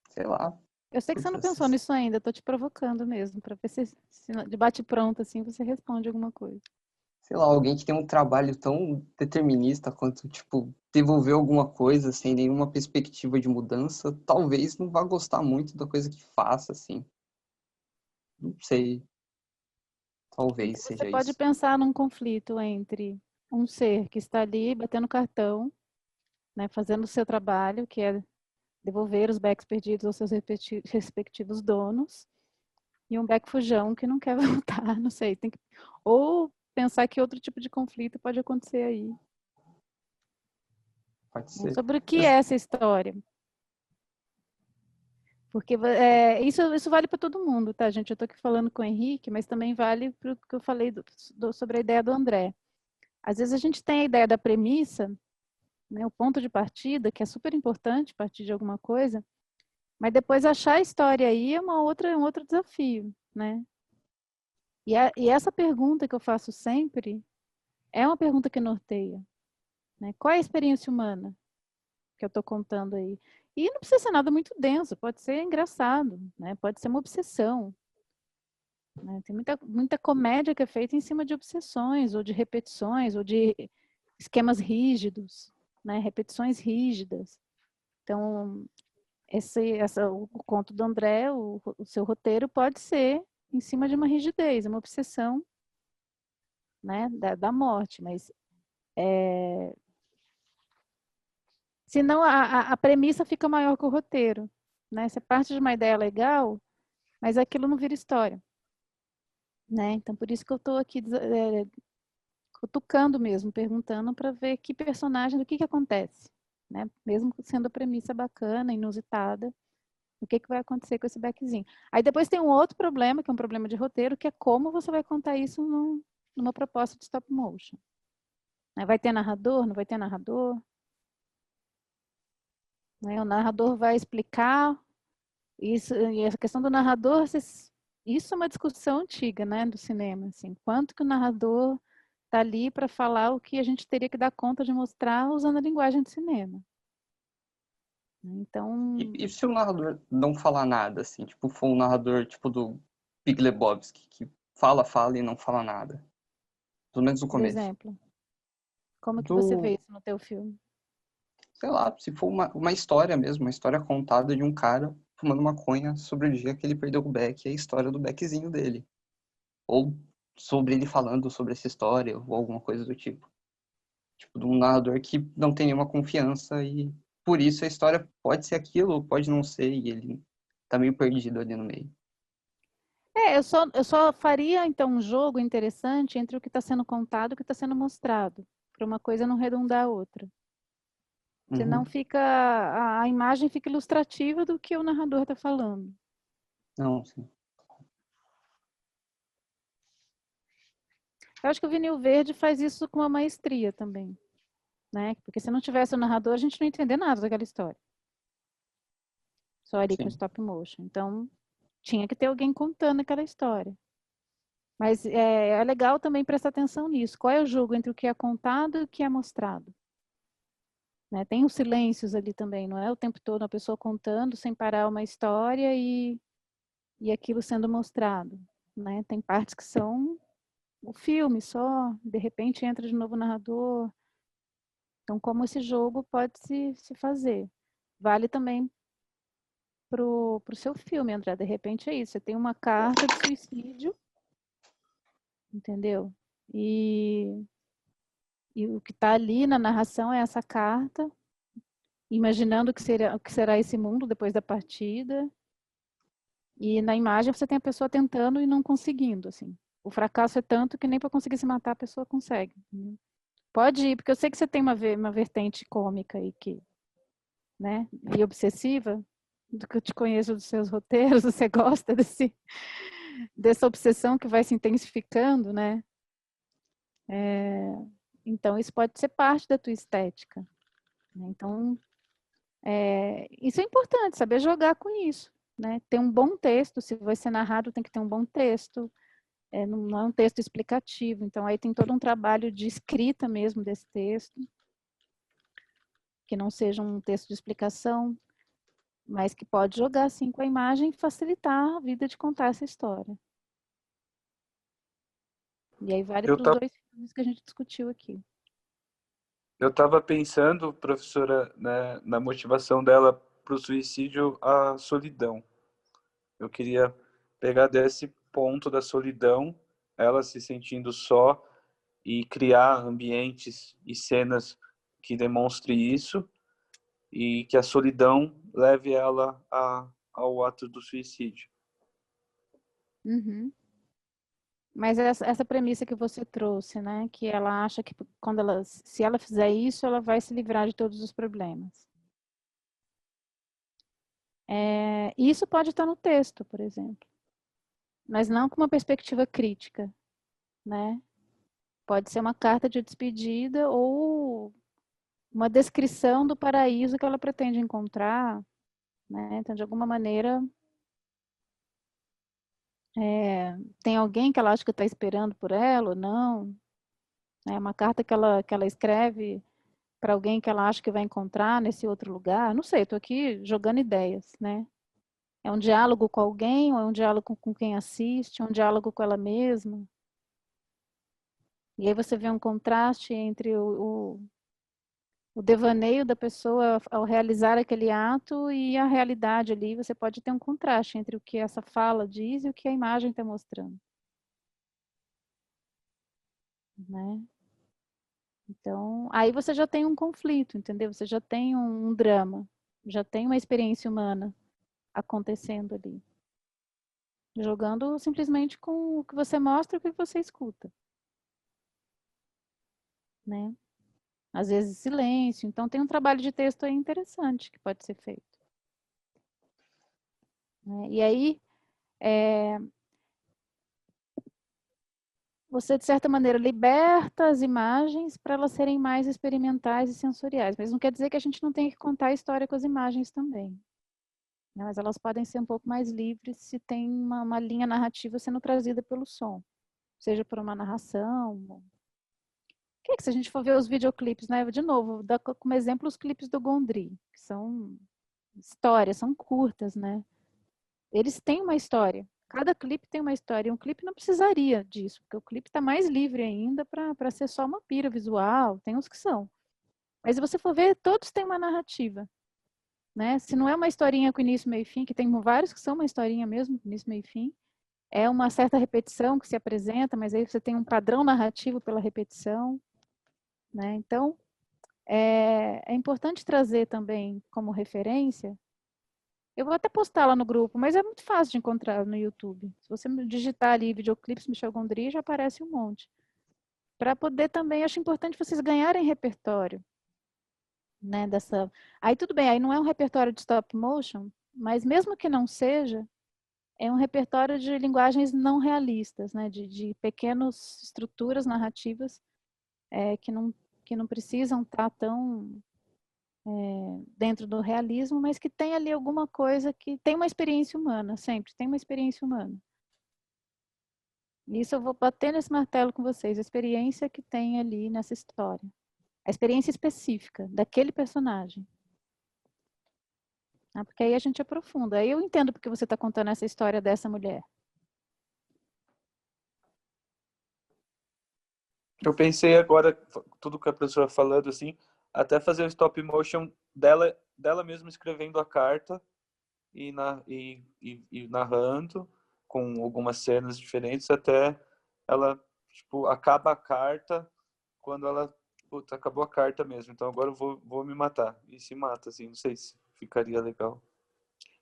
sei lá. Eu sei que você não pensou nisso ainda, tô te provocando mesmo, para ver se de bate pronto assim você responde alguma coisa. Sei lá, alguém que tem um trabalho tão determinista quanto, tipo, devolver alguma coisa sem nenhuma perspectiva de mudança, talvez não vá gostar muito da coisa que faça, assim. Não sei. Talvez Então você seja pode isso. pensar num conflito entre um ser que está ali batendo cartão, né, fazendo o seu trabalho, que é devolver os backs perdidos aos seus respectivos donos, e um back fujão que não quer voltar, não sei, tem que ou pensar que outro tipo de conflito pode acontecer aí. Pode ser. Sobre o que é essa história? Porque isso vale para todo mundo, tá, gente? Eu estou aqui falando com o Henrique, mas também vale para o que eu falei sobre a ideia do André. Às vezes a gente tem a ideia da premissa, né, o ponto de partida, que é super importante partir de alguma coisa, mas depois achar a história aí é um outro desafio, né? E essa pergunta que eu faço sempre é uma pergunta que norteia, né? Qual é a experiência humana que eu estou contando aí? E não precisa ser nada muito denso, pode ser engraçado, né? Pode ser uma obsessão. né? Tem muita comédia que é feita em cima de obsessões, ou de repetições, ou de esquemas rígidos, né? Repetições rígidas. Então, o conto do André, o seu roteiro pode ser em cima de uma rigidez, uma obsessão, né, da morte, mas senão a premissa fica maior que o roteiro, né? Você parte de uma ideia legal, mas aquilo não vira história, né? Então, por isso que eu estou aqui cutucando mesmo, perguntando para ver que personagem, o que acontece, né? Mesmo sendo a premissa bacana, inusitada, o que vai acontecer com esse backzinho. Aí depois tem um outro problema, que é um problema de roteiro, que é como você vai contar isso numa proposta de stop motion. Né? Vai ter narrador? Não vai ter narrador? Né? O narrador vai explicar isso, e essa questão do narrador, isso é uma discussão antiga, né, do cinema, assim, quanto que o narrador está ali para falar o que a gente teria que dar conta de mostrar usando a linguagem de cinema. Então... E se o narrador não falar nada, assim, tipo, for um narrador tipo do Big Lebowski, que fala e não fala nada? Pelo menos no Por começo. exemplo, como que você vê isso no teu filme? Sei lá, se for uma história mesmo, uma história contada de um cara fumando maconha sobre o dia que ele perdeu o Beck e a história do Beckzinho dele. Ou sobre ele falando sobre essa história, ou alguma coisa do tipo. Tipo, de um narrador que não tem nenhuma confiança e por isso a história pode ser aquilo, ou pode não ser, e ele tá meio perdido ali no meio. Eu só faria, então, um jogo interessante entre o que está sendo contado e o que está sendo mostrado, para uma coisa não redundar a outra. Senão fica, a imagem fica ilustrativa do que o narrador está falando. Não, sim. Eu acho que o Vinil Verde faz isso com uma maestria também, né? Porque se não tivesse o narrador, a gente não ia entender nada daquela história. Só ali com Sim. stop motion. Então, tinha que ter alguém contando aquela história. Mas é legal também prestar atenção nisso. Qual é o jogo entre o que é contado e o que é mostrado? Né? Tem os silêncios ali também, não é o tempo todo a pessoa contando sem parar uma história e aquilo sendo mostrado. Né? Tem partes que são o filme só, de repente entra de novo o narrador. Então, como esse jogo pode se fazer? Vale também pro seu filme, André. De repente é isso. Você tem uma carta de suicídio, entendeu? E o que está ali na narração é essa carta, imaginando o que será esse mundo depois da partida. E na imagem você tem a pessoa tentando e não conseguindo, assim. O fracasso é tanto que nem para conseguir se matar a pessoa consegue. Pode ir, porque eu sei que você tem uma vertente cômica aí né, e obsessiva, do que eu te conheço dos seus roteiros, você gosta dessa obsessão que vai se intensificando, né? Então, isso pode ser parte da tua estética. Então, isso é importante, saber jogar com isso. Né? Ter um bom texto, se vai ser narrado, tem que ter um bom texto. Não é um texto explicativo. Então, aí tem todo um trabalho de escrita mesmo desse texto, que não seja um texto de explicação, mas que pode jogar assim com a imagem e facilitar a vida de contar essa história. E aí vale para os dois filmes que a gente discutiu aqui. Eu estava pensando, professora, né, na motivação dela para o suicídio, a solidão. Eu queria pegar desse ponto da solidão, ela se sentindo só, e criar ambientes e cenas que demonstrem isso, e que a solidão leve ela ao ato do suicídio. Uhum. Mas essa premissa que você trouxe, né, que ela acha que se ela fizer isso, ela vai se livrar de todos os problemas. Isso pode estar no texto, por exemplo, mas não com uma perspectiva crítica, né? Pode ser uma carta de despedida ou uma descrição do paraíso que ela pretende encontrar, né? Então, de alguma maneira, tem alguém que ela acha que está esperando por ela ou não. É uma carta que ela escreve para alguém que ela acha que vai encontrar nesse outro lugar. Não sei, estou aqui jogando ideias, né? É um diálogo com alguém ou é um diálogo com quem assiste? É um diálogo com ela mesma? E aí você vê um contraste entre o devaneio da pessoa ao realizar aquele ato e a realidade ali. Você pode ter um contraste entre o que essa fala diz e o que a imagem está mostrando. Né? Então, aí você já tem um conflito, entendeu? Você já tem um drama, já tem uma experiência humana acontecendo ali. Jogando simplesmente com o que você mostra e o que você escuta. Né? Às vezes silêncio. Então tem um trabalho de texto aí interessante que pode ser feito. Né? E aí, você, de certa maneira, liberta as imagens para elas serem mais experimentais e sensoriais. Mas não quer dizer que a gente não tenha que contar a história com as imagens também. Né? Mas elas podem ser um pouco mais livres se tem uma linha narrativa sendo trazida pelo som. Seja por uma narração. Se a gente for ver os videoclipes, né? De novo, dá como exemplo os clipes do Gondry, que são histórias, são curtas, né? Eles têm uma história. Cada clipe tem uma história. Um clipe não precisaria disso, porque o clipe está mais livre ainda para ser só uma pira visual. Tem uns que são. Mas se você for ver, todos têm uma narrativa. Né? Se não é uma historinha com início, meio e fim, que tem vários que são uma historinha mesmo, com início, meio e fim, é uma certa repetição que se apresenta, mas aí você tem um padrão narrativo pela repetição. Né? Então, é importante trazer também como referência. Eu vou até postar lá no grupo, mas é muito fácil de encontrar no YouTube. Se você digitar ali videoclipes Michel Gondry, já aparece um monte. Para poder também, acho importante vocês ganharem repertório. Né, Aí tudo bem, aí não é um repertório de stop motion, mas mesmo que não seja, é um repertório de linguagens não realistas, né, de pequenas estruturas narrativas que não precisam estar tão dentro do realismo, mas que tem ali alguma coisa que tem uma experiência humana, sempre tem uma experiência humana. Isso eu vou bater nesse martelo com vocês, a experiência que tem ali nessa história. A experiência específica daquele personagem. Porque aí a gente aprofunda. Aí eu entendo porque você está contando essa história dessa mulher. Eu pensei agora, tudo que a professora falando, assim, até fazer o stop motion dela mesma escrevendo a carta e narrando com algumas cenas diferentes até ela, tipo, acaba a carta quando ela, puta, acabou a carta mesmo, então agora eu vou me matar. E se mata, assim, não sei se ficaria legal.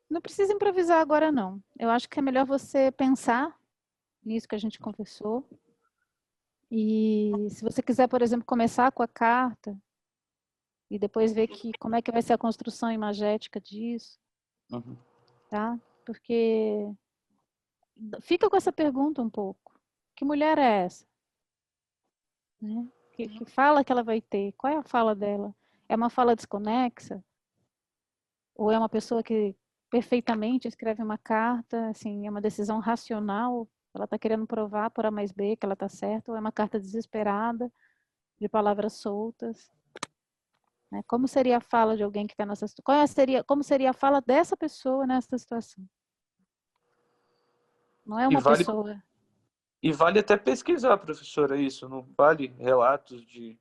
Não precisa improvisar agora, não. Eu acho que é melhor você pensar nisso que a gente conversou. E se você quiser, por exemplo, começar com a carta e depois ver como é que vai ser a construção imagética disso, tá? Porque fica com essa pergunta um pouco. Que mulher é essa? Né? Que fala que ela vai ter? Qual é a fala dela? É uma fala desconexa? Ou é uma pessoa que perfeitamente escreve uma carta, assim, é uma decisão racional? Ela está querendo provar por A mais B que ela está certa? Ou é uma carta desesperada, de palavras soltas? Né? Como seria a fala de alguém que está nessa situação? Como seria a fala dessa pessoa nessa situação? Não é uma pessoa... E vale até pesquisar, professora, isso. Não vale relatos de...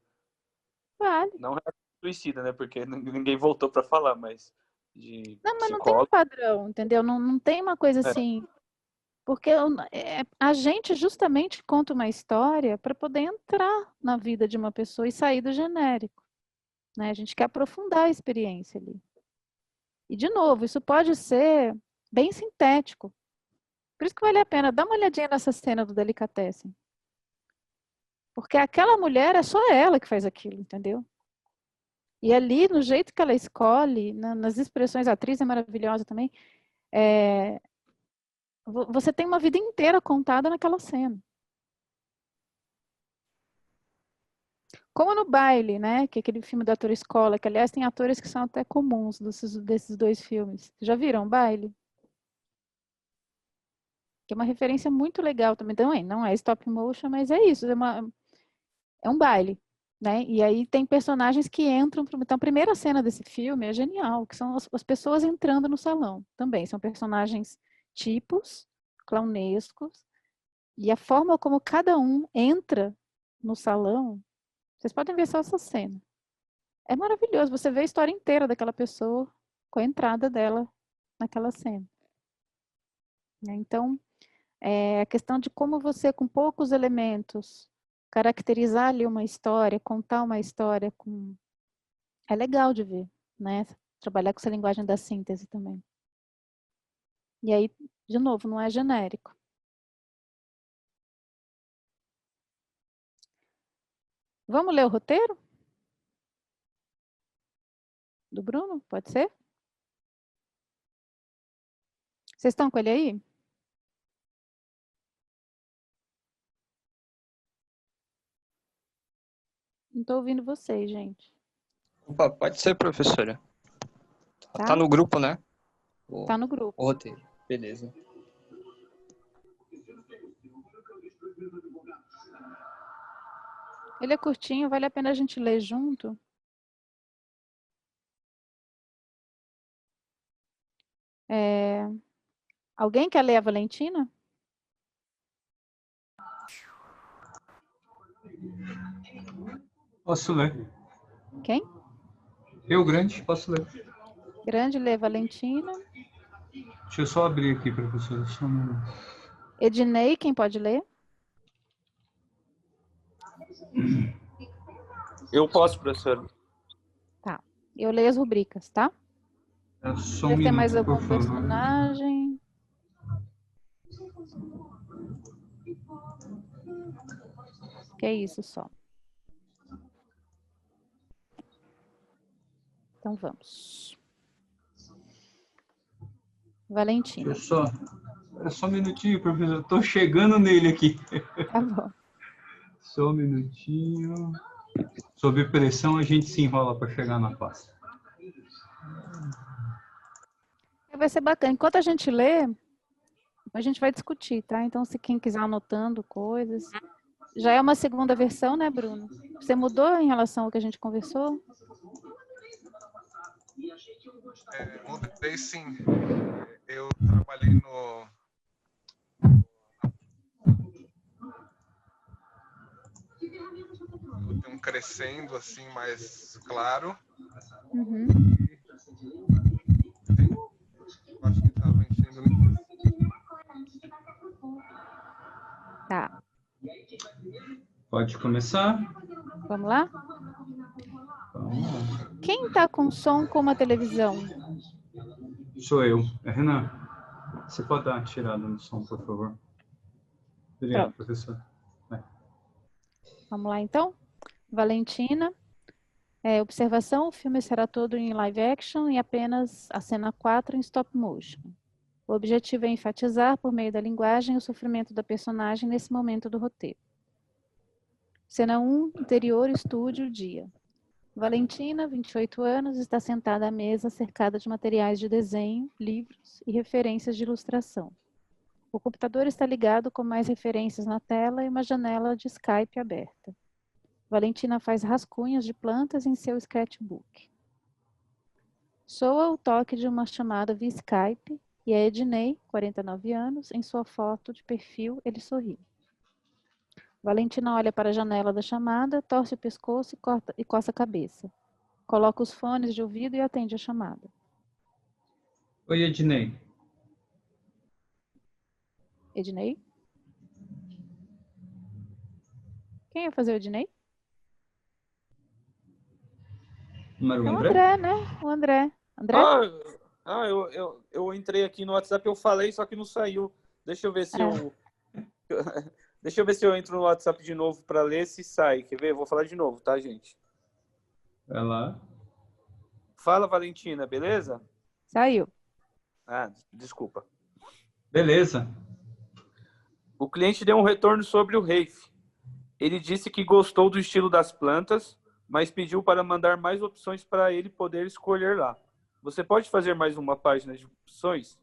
Vale. Não relatos de suicida, né? Porque ninguém voltou para falar, mas de Não, mas não tem um psicólogo. padrão, entendeu? Não tem uma coisa assim... Porque a gente justamente conta uma história para poder entrar na vida de uma pessoa e sair do genérico. Né? A gente quer aprofundar a experiência ali. E, de novo, isso pode ser bem sintético. Por isso que vale a pena dar uma olhadinha nessa cena do Delicatessen. Porque aquela mulher é só ela que faz aquilo, entendeu? E ali, no jeito que ela escolhe, nas expressões, a atriz é maravilhosa também, você tem uma vida inteira contada naquela cena. Como no Baile, né? Que é aquele filme do Ator Escola, que aliás tem atores que são até comuns desses dois filmes. Já viram o Baile? Que é uma referência muito legal também. Então, não é stop motion, mas é isso. É um baile. né? E aí tem personagens que entram. Então, a primeira cena desse filme é genial, que são as pessoas entrando no salão. Também são personagens tipos, clownescos, e a forma como cada um entra no salão, vocês podem ver só essa cena. É maravilhoso, você vê a história inteira daquela pessoa com a entrada dela naquela cena. Então, a questão de como você, com poucos elementos, caracterizar ali uma história, contar uma história, é legal de ver, né? Trabalhar com essa linguagem da síntese também. E aí, de novo, não é genérico. Vamos ler o roteiro? Do Bruno? Pode ser? Vocês estão com ele aí? Não estou ouvindo vocês, gente. Opa, pode ser, professora. Tá? Tá no grupo, né? Tá no grupo. O roteiro. Beleza. Ele é curtinho, vale a pena a gente ler junto. Alguém quer ler a Valentina? Posso ler? Quem? Eu, Grande, posso ler. Grande lê Valentina. Deixa eu só abrir aqui, professor. Só um minuto. Ednei, quem pode ler? Eu posso, professor. Tá. Eu leio as rubricas, tá? Só um Deve ter mais minuto, algum por favor. personagem. Que é isso só. Então vamos. Valentina. É só um minutinho, professor. Estou chegando nele aqui. Tá bom. Só um minutinho. Sob pressão, a gente se enrola para chegar na pasta. Vai ser bacana. Enquanto a gente lê, a gente vai discutir, tá? Então, se quem quiser anotando coisas. Já é uma segunda versão, né, Bruno? Você mudou em relação ao que a gente conversou? Mudei sim. Eu trabalhei no tem um crescendo assim mais claro. Uhum. Acho que estava enchendo. Tá. Pode começar? Vamos lá? Vamos lá. Quem tá com som como a televisão? Sou eu. É Renan. Você pode dar uma tirada no som, por favor? Obrigado, Pronto. professor. Vamos lá, então? Valentina. Observação, o filme será todo em live action e apenas a cena 4 em stop motion. O objetivo é enfatizar, por meio da linguagem, o sofrimento da personagem nesse momento do roteiro. Cena 1, interior, estúdio, dia. Valentina, 28 anos, está sentada à mesa cercada de materiais de desenho, livros e referências de ilustração. O computador está ligado com mais referências na tela e uma janela de Skype aberta. Valentina faz rascunhos de plantas em seu sketchbook. Soa o toque de uma chamada via Skype e é Ednei, 49 anos, em sua foto de perfil, ele sorri. Valentina olha para a janela da chamada, torce o pescoço e coça a cabeça. Coloca os fones de ouvido e atende a chamada. Oi, Ednei. Ednei? Quem ia fazer o Ednei? Número É o André? André, né? O André. André? Eu entrei aqui no WhatsApp, eu falei, só que não saiu. Deixa eu ver se eu... Deixa eu ver se eu entro no WhatsApp de novo para ler se sai. Quer ver? Eu vou falar de novo, tá, gente? Vai lá. Fala, Valentina, beleza? Saiu. Ah, desculpa. Beleza. O cliente deu um retorno sobre o Reif. Ele disse que gostou do estilo das plantas, mas pediu para mandar mais opções para ele poder escolher lá. Você pode fazer mais uma página de opções?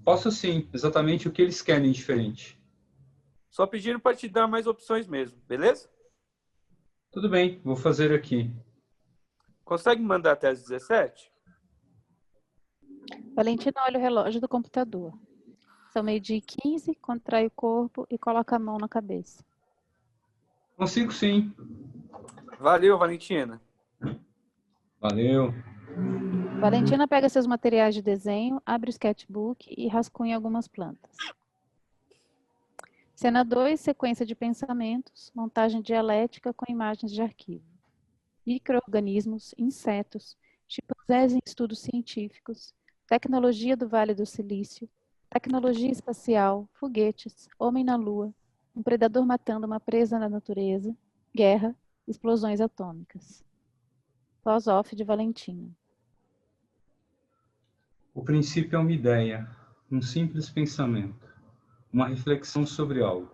Posso sim. Exatamente o que eles querem diferente. Só pediram para te dar mais opções mesmo, beleza? Tudo bem, vou fazer aqui. Consegue mandar até as 17? Valentina olha o relógio do computador. São 12h15, contrai o corpo e coloca a mão na cabeça. Consigo sim. Valeu, Valentina. Valeu. Valentina pega seus materiais de desenho, abre o sketchbook e rascunha algumas plantas. Cena 2, sequência de pensamentos, montagem dialética com imagens de arquivo. Micro-organismos, insetos, chimpanzés em estudos científicos, tecnologia do Vale do Silício, tecnologia espacial, foguetes, homem na lua, um predador matando uma presa na natureza, guerra, explosões atômicas. Voz-off de Valentina. O princípio é uma ideia, um simples pensamento, uma reflexão sobre algo.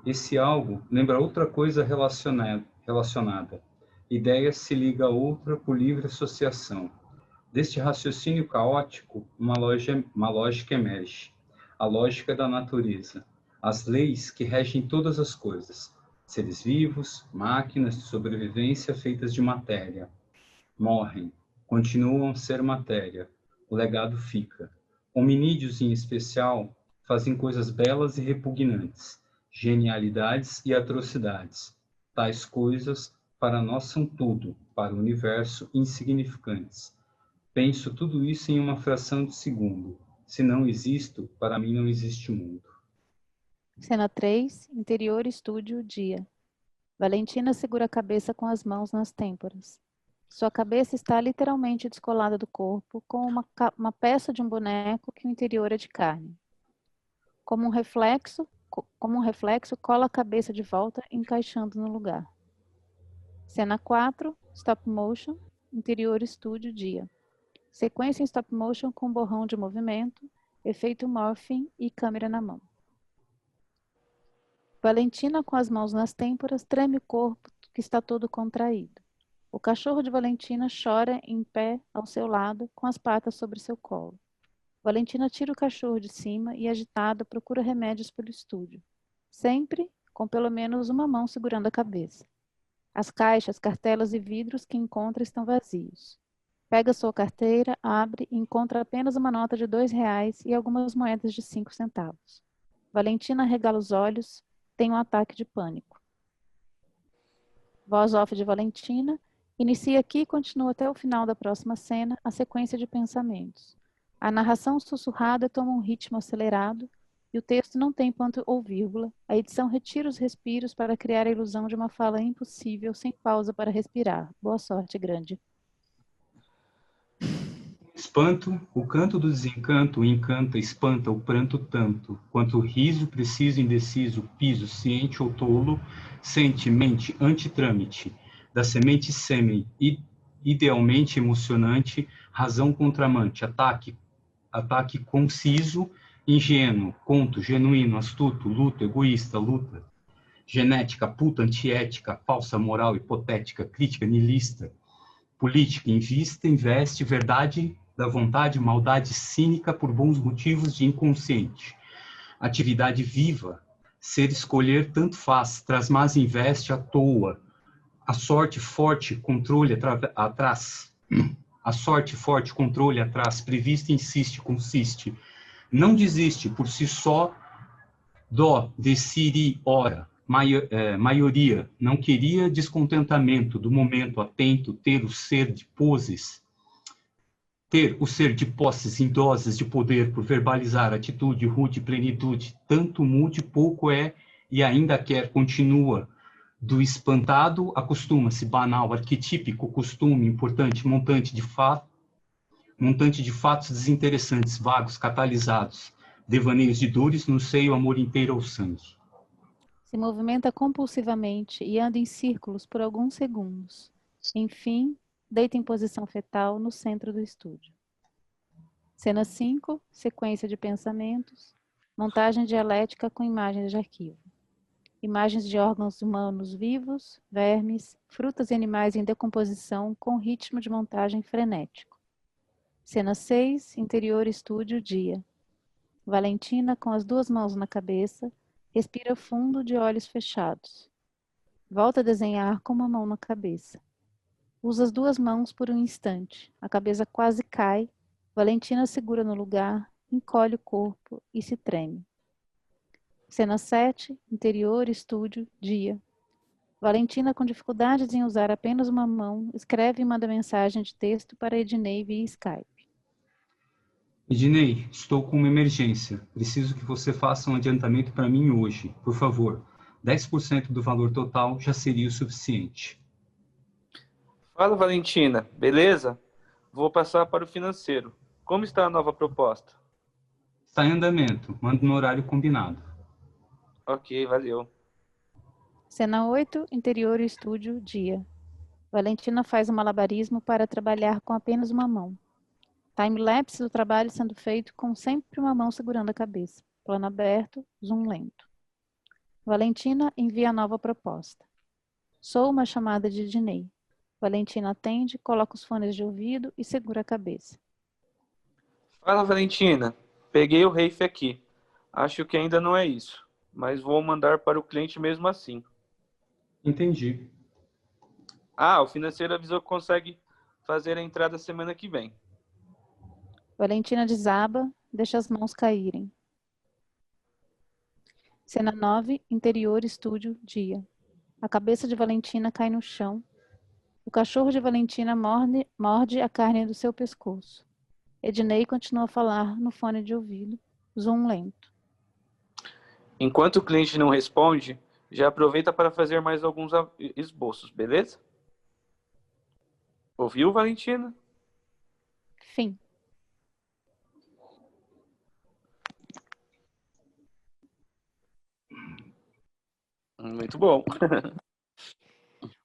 Esse algo lembra outra coisa relacionada. Ideia se liga a outra por livre associação. Deste raciocínio caótico, uma lógica emerge. A lógica da natureza. As leis que regem todas as coisas. Seres vivos, máquinas de sobrevivência feitas de matéria. Morrem, continuam a ser matéria. O legado fica. Hominídeos, em especial, fazem coisas belas e repugnantes, genialidades e atrocidades. Tais coisas, para nós, são tudo, para o universo, insignificantes. Penso tudo isso em uma fração de segundo. Se não existo, para mim não existe mundo. Cena 3, interior, estúdio, dia. Valentina segura a cabeça com as mãos nas têmporas. Sua cabeça está literalmente descolada do corpo, com uma peça de um boneco que o interior é de carne. Como um reflexo, cola a cabeça de volta, encaixando no lugar. Cena 4, stop motion, interior, estúdio, dia. Sequência em stop motion com borrão de movimento, efeito morphing e câmera na mão. Valentina, com as mãos nas têmporas, treme o corpo que está todo contraído. O cachorro de Valentina chora em pé ao seu lado, com as patas sobre seu colo. Valentina tira o cachorro de cima e, agitada, procura remédios pelo estúdio. Sempre com pelo menos uma mão segurando a cabeça. As caixas, cartelas e vidros que encontra estão vazios. Pega sua carteira, abre e encontra apenas uma nota de R$2 e algumas moedas de 5 centavos. Valentina arregala os olhos, tem um ataque de pânico. Voz off de Valentina. Inicia aqui e continua até o final da próxima cena a sequência de pensamentos. A narração sussurrada toma um ritmo acelerado e o texto não tem ponto ou vírgula. A edição retira os respiros para criar a ilusão de uma fala impossível sem pausa para respirar. Boa sorte, grande. Espanto, o canto do desencanto encanta, espanta o pranto tanto, quanto o riso preciso, indeciso, piso, ciente ou tolo, sente, mente, antitrâmite, da semente sêmen, idealmente emocionante, razão contramante, ataque conciso, ingênuo, conto, genuíno, astuto, luto, egoísta, luta, genética, puta, antiética, falsa, moral, hipotética, crítica, niilista, política, investe, verdade da vontade, maldade cínica por bons motivos de inconsciente. Atividade viva, ser escolher tanto faz, traz mais investe à toa. A sorte forte, controle atrás. A sorte forte, controle atrás, prevista, insiste, consiste. Não desiste por si só, dó, deciri, ora. Maioria, não queria descontentamento do momento atento, ter o ser de poses, ter o ser de posses em doses de poder por verbalizar atitude, rude, plenitude, tanto mude, pouco é e ainda quer, continua, do espantado acostuma-se, banal, arquetípico, costume, importante, montante de fatos desinteressantes, vagos, catalisados, devaneios de dores no seio, amor inteiro ao sangue. Se movimenta compulsivamente e anda em círculos por alguns segundos. Enfim, deita em posição fetal no centro do estúdio. Cena 5, sequência de pensamentos, montagem dialética com imagens de arquivo. Imagens de órgãos humanos vivos, vermes, frutas e animais em decomposição com ritmo de montagem frenético. Cena 6, interior estúdio, dia. Valentina, com as duas mãos na cabeça, respira fundo de olhos fechados. Volta a desenhar com uma mão na cabeça. Usa as duas mãos por um instante. A cabeça quase cai. Valentina segura no lugar, encolhe o corpo e se treme. Cena 7, interior, estúdio, dia. Valentina, com dificuldades em usar apenas uma mão, escreve e manda mensagem de texto para Ednei via Skype. Ednei, estou com uma emergência. Preciso que você faça um adiantamento para mim hoje. Por favor, 10% do valor total já seria o suficiente. Fala, Valentina. Beleza? Vou passar para o financeiro. Como está a nova proposta? Está em andamento. Manda no horário combinado. Ok, valeu. Cena 8, interior, estúdio, dia. Valentina faz um malabarismo para trabalhar com apenas uma mão. Time-lapse do trabalho sendo feito com sempre uma mão segurando a cabeça. Plano aberto, zoom lento. Valentina envia a nova proposta. Sou uma chamada de Ednei. Valentina atende, coloca os fones de ouvido e segura a cabeça. Fala, Valentina. Peguei o Reif aqui. Acho que ainda não é isso, mas vou mandar para o cliente mesmo assim. Entendi. O financeiro avisou que consegue fazer a entrada semana que vem. Valentina desaba, deixa as mãos caírem. Cena 9, interior, estúdio, dia. A cabeça de Valentina cai no chão. O cachorro de Valentina morde a carne do seu pescoço. Ednei continua a falar no fone de ouvido. Zoom lento. Enquanto o cliente não responde, já aproveita para fazer mais alguns esboços, beleza? Ouviu, Valentina? Fim. Muito bom.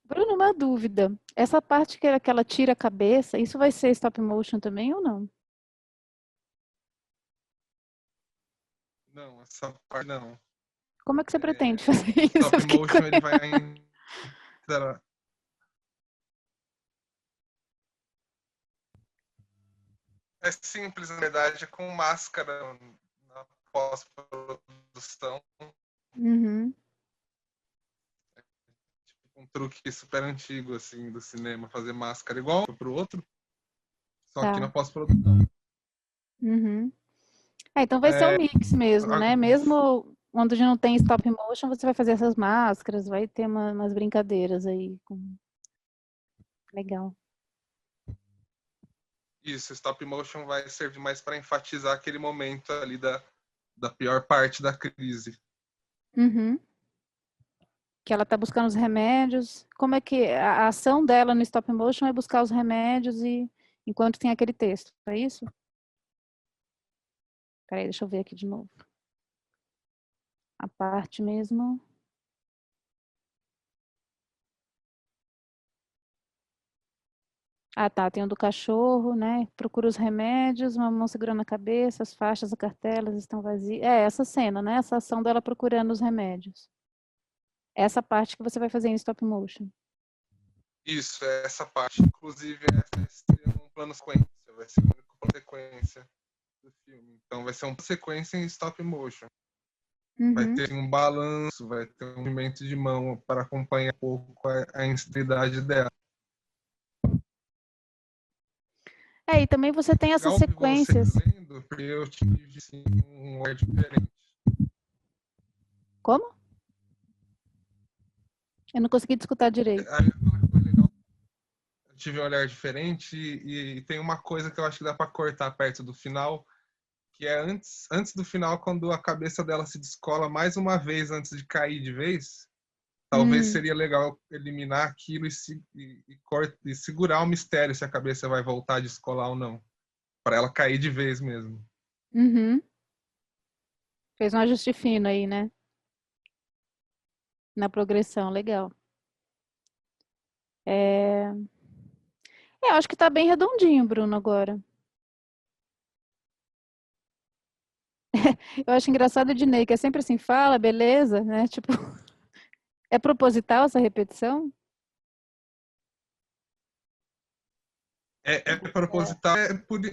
Bruno, uma dúvida. Essa parte que ela tira a cabeça, isso vai ser stop motion também ou não? Não, essa parte não. Como é que você pretende fazer isso? Stop Eu fiquei motion ele vai curiosa. entrar. É simples, na verdade, com máscara na pós-produção. Uhum. Um truque super antigo, assim, do cinema, fazer máscara igual pro outro, só Tá. que na pós-produção. Uhum. Então vai ser um mix mesmo, né? Mesmo onde não tem stop motion, você vai fazer essas máscaras, vai ter umas brincadeiras aí. Legal. Isso, stop motion vai servir mais para enfatizar aquele momento ali da pior parte da crise. Uhum. Que ela tá buscando os remédios. Como é que a ação dela no stop motion é buscar os remédios e enquanto tem aquele texto, é isso? Peraí, deixa eu ver aqui de novo. A parte mesmo. Tá, tem o do cachorro, né? Procura os remédios, uma mão segurando a cabeça, as faixas, as cartelas estão vazias. Essa cena, né? Essa ação dela procurando os remédios. Essa parte que você vai fazer em stop motion. Isso, é essa parte. Inclusive, essa vai ser um plano sequência, vai ser a única sequência do filme. Então, vai ser uma sequência em stop motion. Vai ter um balanço, vai ter um movimento de mão para acompanhar um pouco a instabilidade dela. E também você tem essas sequências. Lendo, porque eu tive sim, um olhar diferente. Como? Eu não consegui te escutar direito. Eu tive um olhar diferente e tem uma coisa que eu acho que dá para cortar perto do final, que é antes do final, quando a cabeça dela se descola mais uma vez antes de cair de vez. Talvez seria legal eliminar aquilo e segurar o mistério se a cabeça vai voltar a descolar ou não. Para ela cair de vez mesmo. Fez um ajuste fino aí, né? Na progressão, legal. Eu acho que tá bem redondinho, Bruno, agora. Eu acho engraçado o Dinei, que é sempre assim, fala, beleza, né? Tipo, é proposital essa repetição? É proposital. Fiquei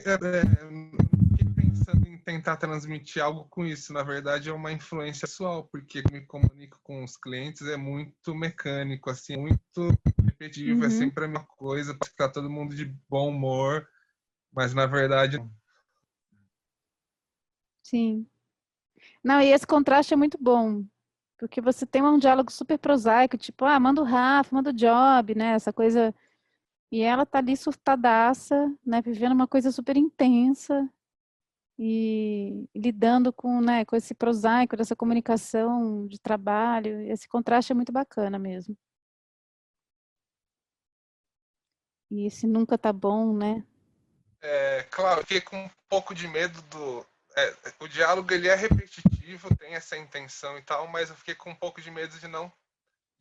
pensando em tentar transmitir algo com isso. Na verdade, é uma influência pessoal, porque me comunico com os clientes é muito mecânico, assim, muito repetitivo, é Uhum. sempre a mesma coisa, parece que tá todo mundo de bom humor, mas na verdade Sim. Não, e esse contraste é muito bom, porque você tem um diálogo super prosaico, tipo, ah, manda o Rafa, manda o Job, né, essa coisa, e ela tá ali surtadaça, né, vivendo uma coisa super intensa, e lidando com, né, com esse prosaico, dessa comunicação de trabalho, esse contraste é muito bacana mesmo. E esse nunca tá bom, né? claro, eu fiquei com um pouco de medo do. O diálogo ele é repetitivo, tem essa intenção e tal, mas eu fiquei com um pouco de medo de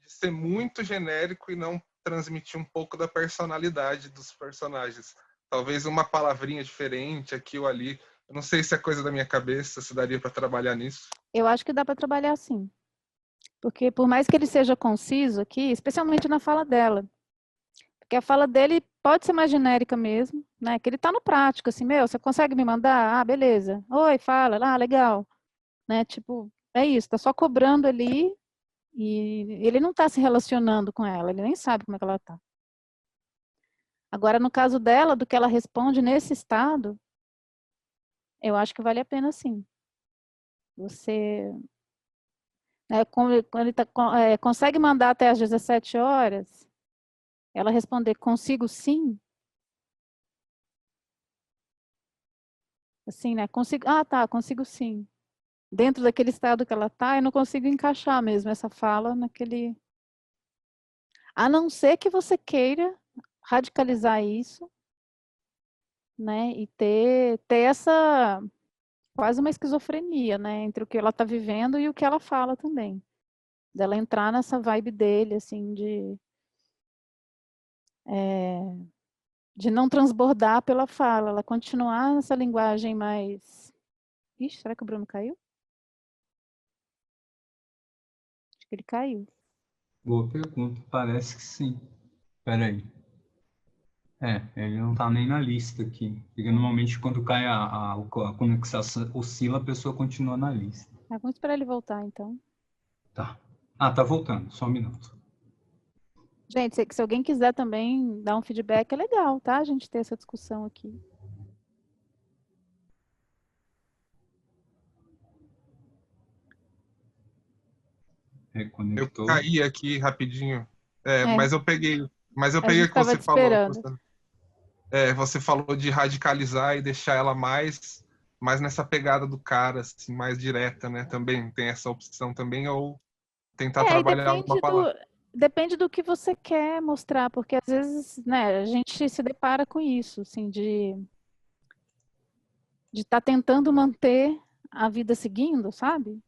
ser muito genérico e não transmitir um pouco da personalidade dos personagens. Talvez uma palavrinha diferente aqui ou ali. Eu não sei se é coisa da minha cabeça, se daria para trabalhar nisso. Eu acho que dá para trabalhar assim, porque por mais que ele seja conciso aqui, especialmente na fala dela, porque a fala dele pode ser mais genérica mesmo, né? Que ele tá no prático, assim, meu, você consegue me mandar? Ah, beleza. Oi, fala, ah, legal. Né? Tipo, é isso, tá só cobrando ali e ele não tá se relacionando com ela, ele nem sabe como é que ela tá. Agora, no caso dela, do que ela responde nesse estado, eu acho que vale a pena sim. Você, né, quando ele tá, consegue mandar até às 17 horas, ela responder consigo sim, assim, né? Consigo, ah, tá, consigo sim. Dentro daquele estado que ela tá, eu não consigo encaixar mesmo essa fala naquele. A não ser que você queira radicalizar isso, né? E ter essa quase uma esquizofrenia, né? Entre o que ela tá vivendo e o que ela fala também. Dela entrar nessa vibe dele, assim, de não transbordar pela fala, ela continuar nessa linguagem mais. Ixi, será que o Bruno caiu? Acho que ele caiu. Boa pergunta, parece que sim. Espera aí. Ele não tá nem na lista aqui. Porque normalmente quando cai a conexão oscila, a pessoa continua na lista. Vamos esperar ele voltar, então. Tá. Ah, tá voltando, só um minuto. Gente, se alguém quiser também dar um feedback, é legal, tá? A gente ter essa discussão aqui. Eu Reconectou. caí aqui rapidinho, É, mas eu a peguei gente o que estava você te falou. esperando. Você falou de radicalizar e deixar ela mais nessa pegada do cara, assim, mais direta, né? Também tem essa opção também, ou tentar E trabalhar alguma palavra. depende do que você quer mostrar, porque às vezes, né, a gente se depara com isso, assim, de estar tentando manter a vida seguindo, sabe?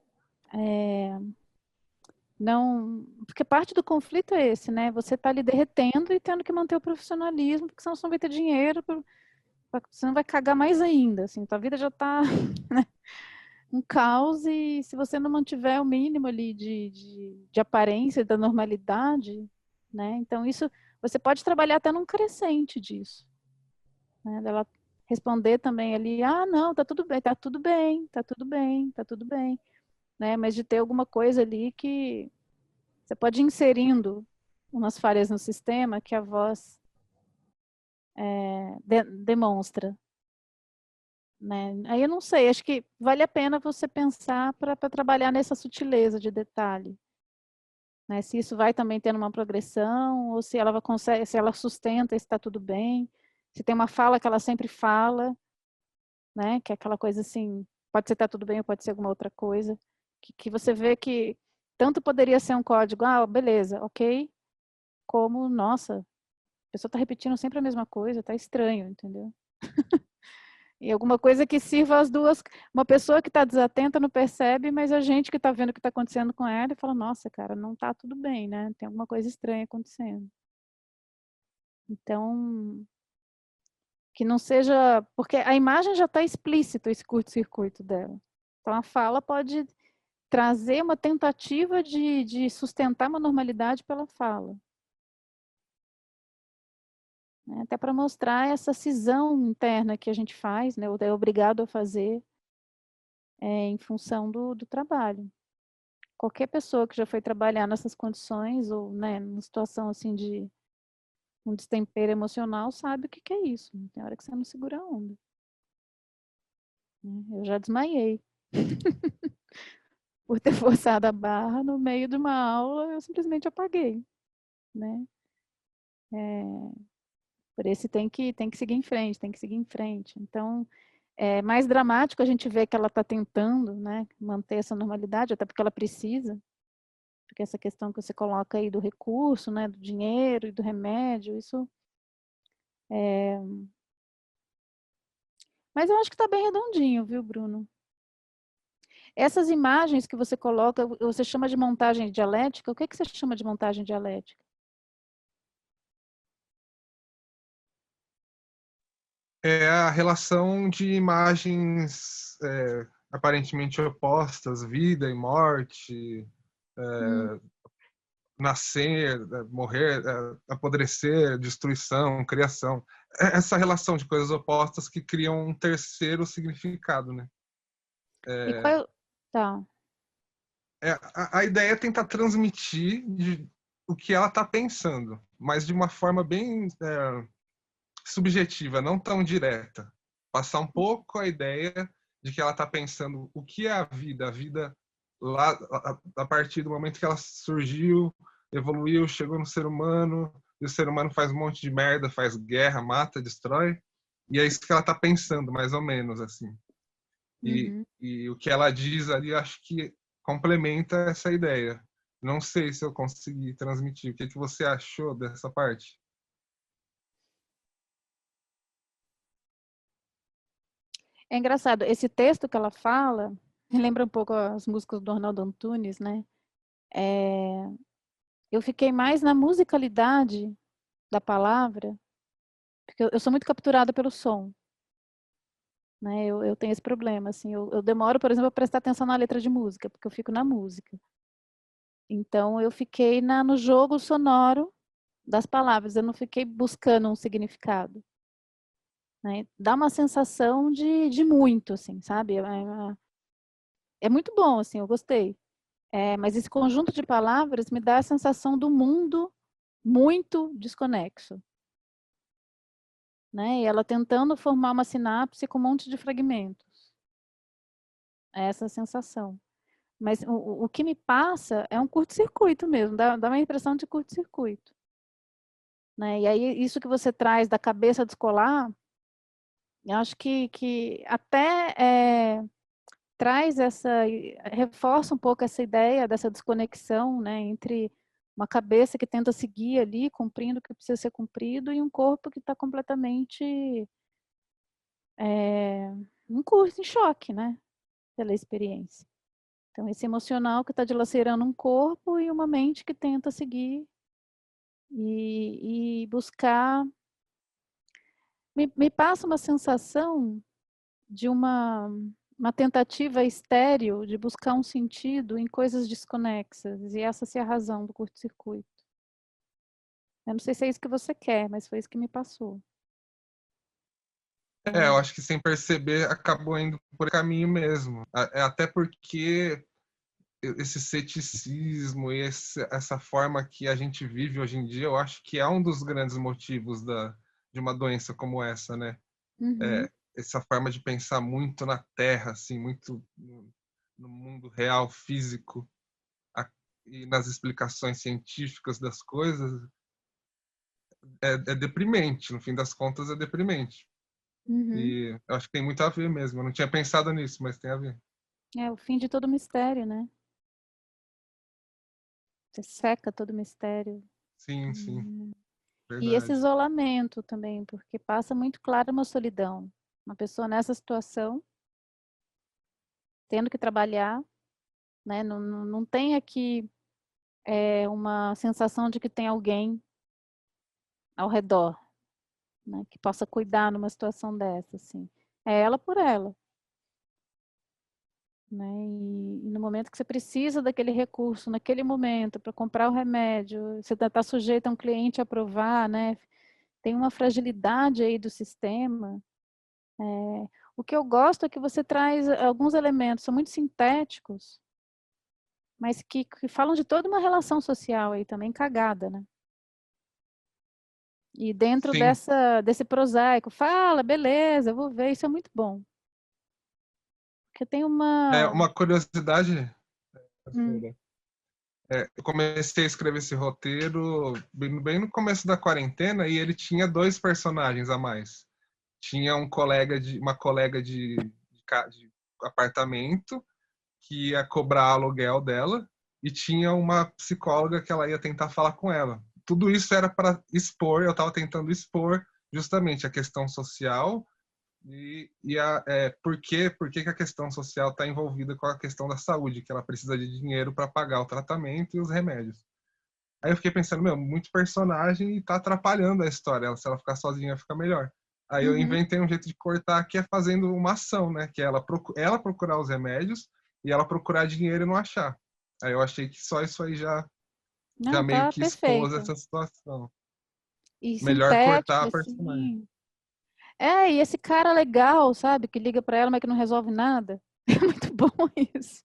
Não, porque parte do conflito é esse, né? Você está ali derretendo e tendo que manter o profissionalismo, porque senão você não vai ter dinheiro, você não vai cagar mais ainda, assim, tua vida já está um caos e se você não mantiver o mínimo ali de aparência da normalidade, né? Então isso você pode trabalhar até num crescente disso, né? Dela responder também ali, ah, não, tá tudo bem, tá tudo bem, tá tudo bem, tá tudo bem, né? Mas de ter alguma coisa ali que você pode ir inserindo umas falhas no sistema que a voz demonstra, né? Aí eu não sei, acho que vale a pena você pensar para trabalhar nessa sutileza de detalhe, né? Se isso vai também tendo uma progressão ou se ela consegue, se ela sustenta, está tudo bem. Se tem uma fala que ela sempre fala, né? Que é aquela coisa assim, pode ser tá tudo bem ou pode ser alguma outra coisa, que você vê que tanto poderia ser um código, ah, beleza, ok, como, nossa, a pessoa está repetindo sempre a mesma coisa, tá estranho, entendeu? E alguma coisa que sirva as duas. Uma pessoa que está desatenta não percebe, mas a gente que está vendo o que está acontecendo com ela e fala: nossa, cara, não está tudo bem, né? Tem alguma coisa estranha acontecendo. Então, que não seja. Porque a imagem já está explícito, esse curto-circuito dela. Então, a fala pode trazer uma tentativa de sustentar uma normalidade pela fala. Né? Até para mostrar essa cisão interna que a gente faz, né? Ou é obrigado a fazer em função do trabalho. Qualquer pessoa que já foi trabalhar nessas condições, ou, né, numa situação assim de um destempero emocional, sabe o que é isso. Tem hora que você não segura a onda. Eu já desmaiei. Por ter forçado a barra no meio de uma aula, eu simplesmente apaguei, né? Por esse tem que seguir em frente, tem que seguir em frente. Então, é mais dramático a gente ver que ela está tentando, né, manter essa normalidade, até porque ela precisa, porque essa questão que você coloca aí do recurso, né, do dinheiro e do remédio, isso Mas eu acho que está bem redondinho, viu, Bruno? Essas imagens que você coloca, você chama de montagem dialética? O que você chama de montagem dialética? É a relação de imagens aparentemente opostas, vida e morte, nascer, morrer, apodrecer, destruição, criação. Essa relação de coisas opostas que criam um terceiro significado, né? E qual é o... Tá. A ideia é tentar transmitir o que ela está pensando, mas de uma forma bem subjetiva, não tão direta. Passar um pouco a ideia de que ela está pensando o que é a vida lá a partir do momento que ela surgiu, evoluiu, chegou no ser humano, e o ser humano faz um monte de merda, faz guerra, mata, destrói, e é isso que ela está pensando, mais ou menos, assim. E o que ela diz ali, acho que complementa essa ideia. Não sei se eu consegui transmitir. O que você achou dessa parte? É engraçado, esse texto que ela fala, me lembra um pouco as músicas do Arnaldo Antunes, né? Eu fiquei mais na musicalidade da palavra, porque eu sou muito capturada pelo som, né? Eu tenho esse problema, assim, eu demoro, por exemplo, a prestar atenção na letra de música, porque eu fico na música. Então, eu fiquei no jogo sonoro das palavras, eu não fiquei buscando um significado. Né? Dá uma sensação de muito, assim, sabe? É muito bom, assim, eu gostei. Mas esse conjunto de palavras me dá a sensação do mundo muito desconexo. Né? E ela tentando formar uma sinapse com um monte de fragmentos. É essa sensação. Mas o que me passa é um curto-circuito mesmo, dá uma impressão de curto-circuito. Né? E aí, isso que você traz da cabeça descolar, eu acho que até traz reforça um pouco essa ideia dessa desconexão, né, entre uma cabeça que tenta seguir ali, cumprindo o que precisa ser cumprido, e um corpo que está completamente em curso, em choque, né, pela experiência. Então, esse emocional que está dilacerando um corpo e uma mente que tenta seguir e buscar. Me passa uma sensação de uma tentativa estéril de buscar um sentido em coisas desconexas, e essa é a razão do curto-circuito. Eu não sei se é isso que você quer, mas foi isso que me passou. Eu acho que sem perceber acabou indo por caminho mesmo. Até porque esse ceticismo e essa forma que a gente vive hoje em dia, eu acho que é um dos grandes motivos de uma doença como essa, né? Essa forma de pensar muito na Terra, assim, muito no mundo real, físico, e nas explicações científicas das coisas, é deprimente. No fim das contas, é deprimente. E eu acho que tem muito a ver mesmo. Eu não tinha pensado nisso, mas tem a ver. É o fim de todo mistério, né? Você seca todo mistério. Sim, sim. E esse Verdade. isolamento também, porque passa muito claro uma solidão. Uma pessoa nessa situação, tendo que trabalhar, né? Não tem aqui uma sensação de que tem alguém ao redor, né? Que possa cuidar numa situação dessa, assim. É ela por ela. Né? E no momento que você precisa daquele recurso, naquele momento, para comprar o remédio, você está sujeito a um cliente aprovar, né? Tem uma fragilidade aí do sistema. O que eu gosto é que você traz alguns elementos, são muito sintéticos, mas que falam de toda uma relação social aí também cagada, né? E dentro Sim. desse prosaico, fala, beleza, eu vou ver, isso é muito bom. Porque tem uma... Uma curiosidade, Hum, eu comecei a escrever esse roteiro bem no começo da quarentena e ele tinha 2 personagens a mais. Tinha uma colega de apartamento que ia cobrar aluguel dela e tinha uma psicóloga que ela ia tentar falar com ela. Tudo isso era para expor, eu estava tentando expor justamente a questão social por que a questão social está envolvida com a questão da saúde, que ela precisa de dinheiro para pagar o tratamento e os remédios. Aí eu fiquei pensando, muito personagem e tá atrapalhando a história. Se ela ficar sozinha, fica melhor. Aí eu uhum. inventei um jeito de cortar que é fazendo uma ação, né? Que é ela procurar os remédios e ela procurar dinheiro e não achar. Aí eu achei que só isso aí já Não, meio tá que expôs perfeito. essa situação. E Melhor cortar sintético, a personagem. assim. E esse cara legal, sabe? Que liga pra ela, mas que não resolve nada. É muito bom isso.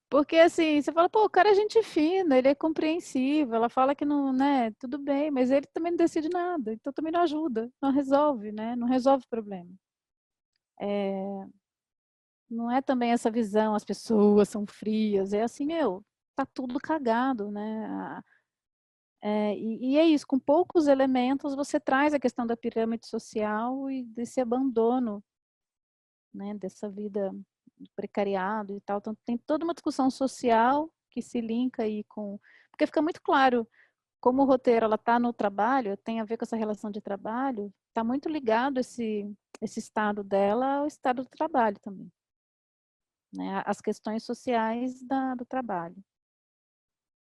Porque assim, você fala, pô, o cara é gente fina, ele é compreensível, ela fala que não, né, tudo bem, mas ele também não decide nada, então também não ajuda, não resolve, né? Não resolve o problema. Não é também essa visão, as pessoas são frias, é assim, tá tudo cagado, né? E é isso, com poucos elementos você traz a questão da pirâmide social e desse abandono, né, dessa vida do precariado e tal. Então, tem toda uma discussão social que se linka aí com... Porque fica muito claro como o roteiro ela está no trabalho, tem a ver com essa relação de trabalho, está muito ligado esse estado dela ao estado do trabalho também, né? As questões sociais do trabalho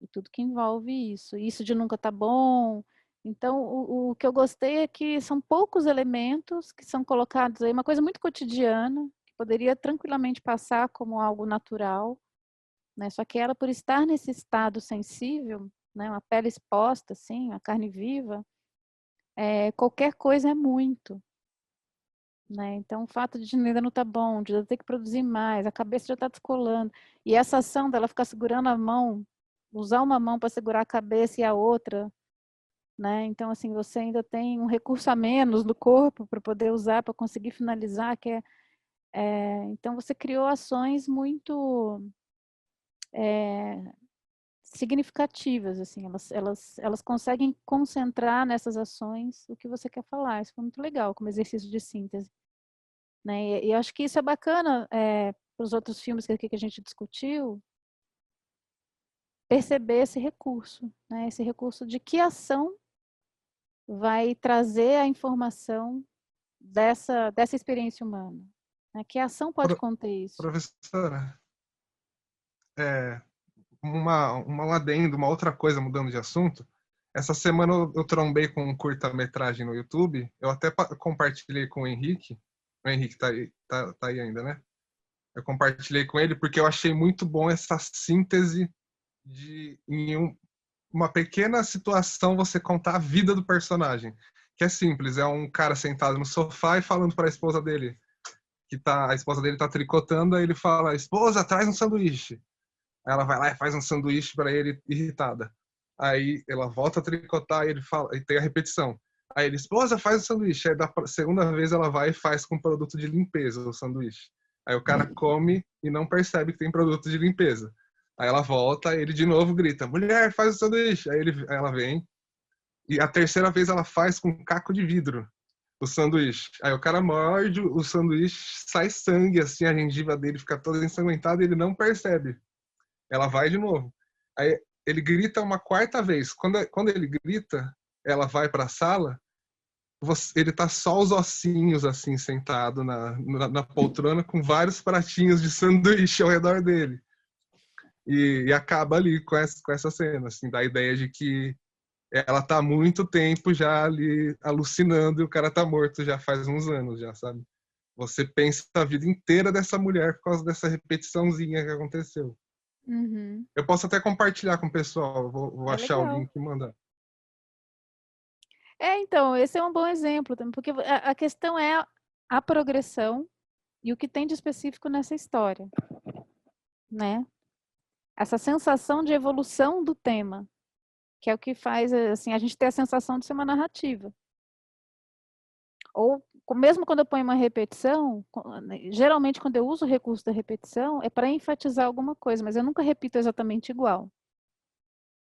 e tudo que envolve isso. Isso de nunca tá bom. Então, o que eu gostei é que são poucos elementos que são colocados aí, uma coisa muito cotidiana, que poderia tranquilamente passar como algo natural, né? Só que ela, por estar nesse estado sensível, né, uma pele exposta, assim, a carne viva, qualquer coisa é muito, né? Então, o fato de ainda não estar bom, de eu ter que produzir mais, a cabeça já está descolando, e essa ação dela ficar segurando a mão, usar uma mão para segurar a cabeça e a outra, né? Então, assim, você ainda tem um recurso a menos no corpo para poder usar, para conseguir finalizar, então você criou ações muito significativas, assim, elas conseguem concentrar nessas ações o que você quer falar. Isso foi muito legal como exercício de síntese, né? E acho que isso é bacana para os outros filmes que a gente discutiu, perceber esse recurso, né? Esse recurso de que ação vai trazer a informação dessa experiência humana, né? Que ação pode Pro- conter isso? Professora, é, um adendo, uma outra coisa mudando de assunto. Essa semana eu trombei com um curta-metragem no YouTube. Eu até compartilhei com o Henrique. O Henrique tá aí ainda, né? Eu compartilhei com ele porque eu achei muito bom essa síntese de, uma pequena situação, você contar a vida do personagem. Que é simples, é um cara sentado no sofá e falando para a esposa dele, a esposa dele tá tricotando, aí ele fala: esposa, traz um sanduíche. Aí ela vai lá e faz um sanduíche para ele, irritada. Aí ela volta a tricotar e ele fala, e tem a repetição. Aí ele, esposa, faz o sanduíche. Aí da segunda vez ela vai e faz com produto de limpeza o sanduíche. Aí o cara come e não percebe que tem produto de limpeza. Aí ela volta, ele de novo grita: mulher, faz o sanduíche. Aí ela vem e a terceira vez ela faz com caco de vidro o sanduíche. Aí o cara morde o sanduíche, sai sangue assim, a gengiva dele fica toda ensanguentada e ele não percebe. Ela vai de novo. Aí ele grita uma quarta vez. Quando ele grita, ela vai para a sala, ele tá só os ossinhos assim, sentado na poltrona, com vários pratinhos de sanduíche ao redor dele. E acaba ali com essa cena, assim, da ideia de que ela tá há muito tempo já ali alucinando e o cara tá morto já faz uns anos, já, sabe? Você pensa a vida inteira dessa mulher por causa dessa repetiçãozinha que aconteceu. Uhum. Eu posso até compartilhar com o pessoal, vou É achar o legal. link e mandar. Então, esse é um bom exemplo também, porque a questão é a progressão e o que tem de específico nessa história, né? Essa sensação de evolução do tema, que é o que faz assim, a gente ter a sensação de ser uma narrativa. Ou, mesmo quando eu ponho uma repetição, geralmente quando eu uso o recurso da repetição, é para enfatizar alguma coisa, mas eu nunca repito exatamente igual.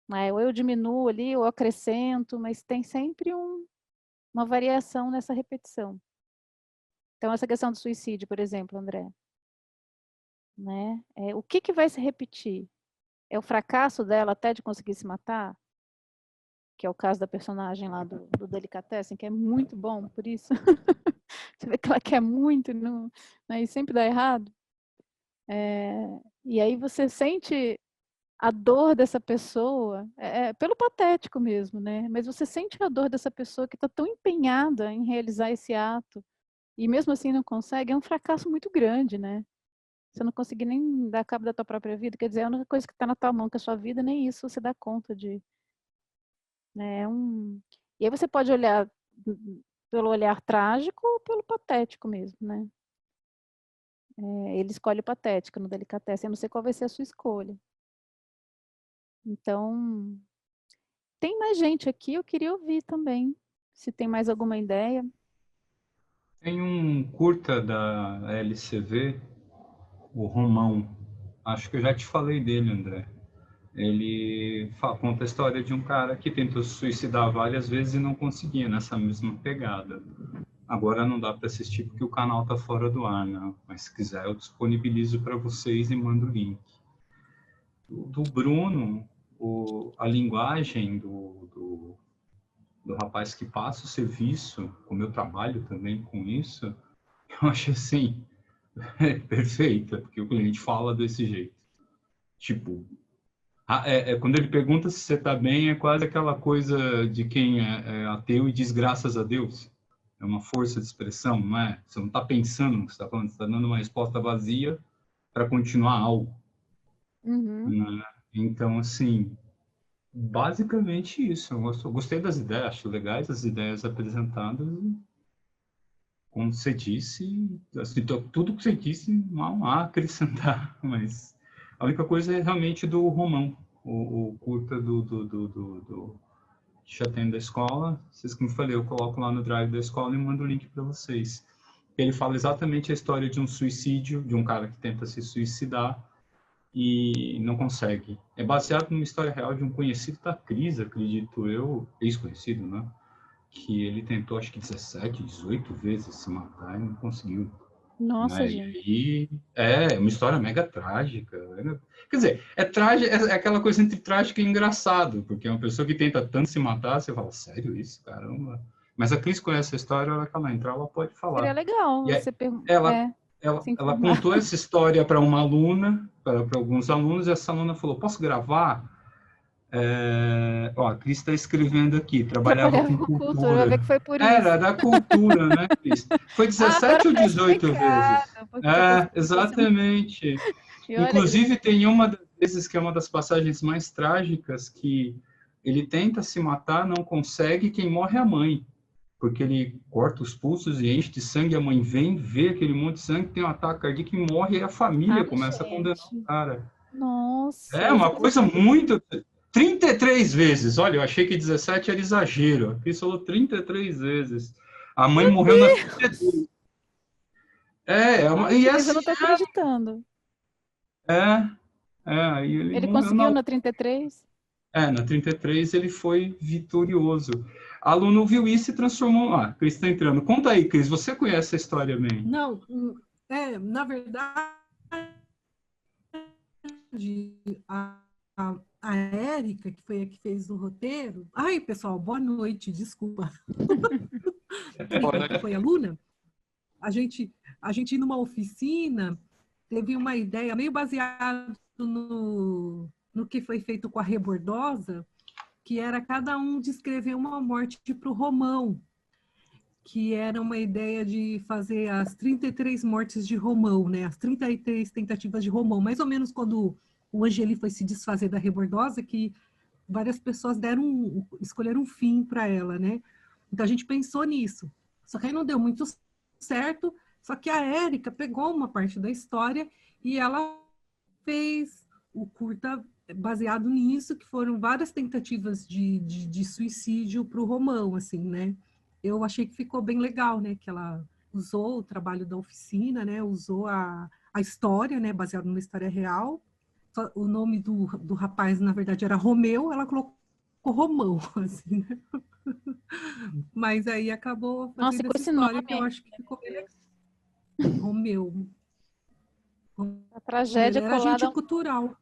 Né? Ou eu diminuo ali, ou acrescento, mas tem sempre uma variação nessa repetição. Então, essa questão do suicídio, por exemplo, André. Né? O que vai se repetir? É o fracasso dela até de conseguir se matar? Que é o caso da personagem lá do Delicatessen, que é muito bom, por isso. Você vê que ela quer muito, não, né? E sempre dá errado. E aí você sente a dor dessa pessoa, pelo patético mesmo, né? Mas você sente a dor dessa pessoa que está tão empenhada em realizar esse ato, e mesmo assim não consegue, é um fracasso muito grande, né? Você não conseguir nem dar cabo da tua própria vida, quer dizer, a única coisa que está na tua mão, que é a sua vida, nem isso você dá conta de... Né? E aí você pode olhar pelo olhar trágico ou pelo patético mesmo, né? Ele escolhe o patético no Delicatessen, eu não sei qual vai ser a sua escolha. Então, tem mais gente aqui, eu queria ouvir também, se tem mais alguma ideia. Tem um curta da LCV, o Romão. Acho que eu já te falei dele, André. Ele conta a história de um cara que tentou se suicidar várias vezes e não conseguia nessa mesma pegada. Agora não dá para assistir porque o canal está fora do ar, né? Mas se quiser eu disponibilizo para vocês e mando o link. Do Bruno, a linguagem do rapaz que passa o serviço, como eu trabalho também com isso, eu acho assim, perfeita, porque o cliente fala desse jeito. Tipo, quando ele pergunta se você está bem, é quase aquela coisa de quem é ateu e diz graças a Deus. É uma força de expressão, não é? Você não está pensando no que você está falando, você está dando uma resposta vazia para continuar algo. Uhum. Né? Então, assim, basicamente isso. Eu gostei das ideias, acho legais as ideias apresentadas. Como você disse, assim, tudo que você disse não há a acrescentar, mas a única coisa é realmente do Romão, o curta do Chatendo da escola. Vocês, como eu falei, eu coloco lá no drive da escola e mando o link para vocês. Ele fala exatamente a história de um suicídio, de um cara que tenta se suicidar e não consegue. É baseado numa história real de um conhecido da Cris, acredito eu, ex-conhecido, né? Que ele tentou, acho que 17, 18 vezes se matar e não conseguiu. Nossa, Né? gente. E aí, é uma história mega trágica. Né? Quer dizer, trágico, é aquela coisa entre trágico e engraçado, porque é uma pessoa que tenta tanto se matar, você fala, sério isso? Caramba. Mas a Cris conhece a história, ela que ela entrar, ela pode Seria falar. legal E você se ela informar. contou essa história para uma aluna, para alguns alunos, e essa aluna falou, posso gravar? A Cris está escrevendo aqui, trabalhava com Com cultura, vai ver cultura. que foi por isso. Era da cultura, né, Cris? Foi Agora 17 ou tá 18 vezes. explicado, porque tá explicando. Exatamente. E olha, Inclusive, tem uma das vezes que é uma das passagens mais trágicas, que ele tenta se matar, não consegue, quem morre é a mãe. Porque ele corta os pulsos e enche de sangue, a mãe vem, vê aquele monte de sangue, tem um ataque cardíaco e morre, e a família começa a condenar o cara. Nossa, É uma coisa muito... 33 vezes. Olha, eu achei que 17 era exagero. Aqui falou 33 vezes. A mãe morreu na 32. E mas eu assim, não tô acreditando. aí ele Ele morreu conseguiu na 33? na 33 ele foi vitorioso. Aluno viu isso e transformou. Cris está entrando. Conta aí, Cris, você conhece a história bem? Não, na verdade, a Érica, que foi a que fez o roteiro... Ai, pessoal, boa noite, desculpa. Que foi aluna, a gente numa oficina teve uma ideia meio baseado no que foi feito com a Rebordosa, que era cada um descrever uma morte para o Romão, que era uma ideia de fazer as 33 mortes de Romão, né? As 33 tentativas de Romão, mais ou menos quando o Angeli foi se desfazer da Rebordosa, que várias pessoas escolheram um fim para ela, né? Então a gente pensou nisso. Só que aí não deu muito certo, só que a Érica pegou uma parte da história e ela fez o curta baseado nisso, que foram várias tentativas de suicídio para o Romão, assim, né? Eu achei que ficou bem legal, né? Que ela usou o trabalho da oficina, né? Usou a história, né? Baseado numa história real. O nome do rapaz, na verdade, era Romeu, ela colocou Romão, assim, né? Mas aí acabou Nossa, e fazendo com essa esse história nome, que eu acho que ficou bem legal. Romeu. a Ele tragédia era agente colada. cultural.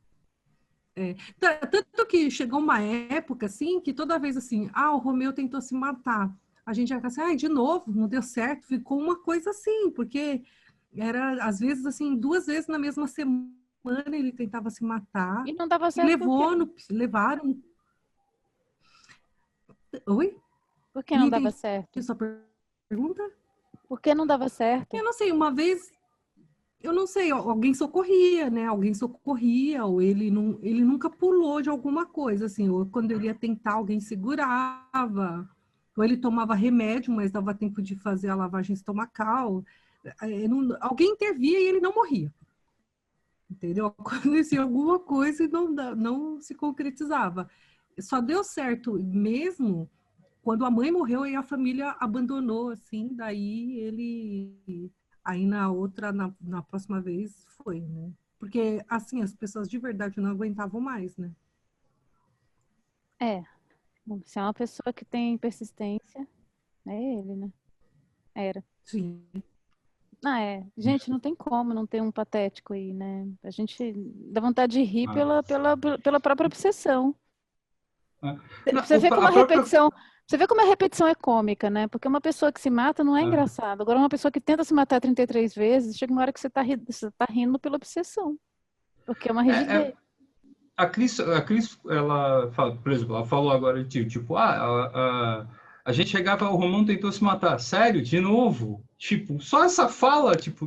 Tanto que chegou uma época, assim, que toda vez assim, o Romeu tentou se matar. A gente já assim, de novo, não deu certo. Ficou uma coisa assim, porque era, às vezes, assim, 2 vezes na mesma semana ele tentava se matar. E não dava E certo por quê? levaram... Oi? Por que Não não dava entendi certo? a sua pergunta? Por que não dava certo? Eu não sei, uma vez... Eu não sei, alguém socorria, né? Alguém socorria, ou ele nunca pulou de alguma coisa, assim, ou quando ele ia tentar, alguém segurava, ou ele tomava remédio, mas dava tempo de fazer a lavagem estomacal. Alguém intervia e ele não morria, entendeu? Acontecia alguma coisa e não se concretizava. Só deu certo mesmo quando a mãe morreu e a família abandonou, assim, daí ele... Aí na próxima vez foi, né? Porque, assim, as pessoas de verdade não aguentavam mais, né? Se é uma pessoa que tem persistência, é ele, né? Era. Sim. Gente, não tem como não ter um patético aí, né? A gente dá vontade de rir pela própria obsessão. Você vê como A própria... você vê como a repetição é cômica, né? Porque uma pessoa que se mata não é engraçado. Agora, uma pessoa que tenta se matar 33 vezes, chega uma hora que você tá rindo pela obsessão. Porque é uma rigidez. A Cris, ela fala, por exemplo, ela falou agora tipo, a gente chegava, o Romão tentou se matar. Sério? De novo? Tipo, só essa fala, tipo,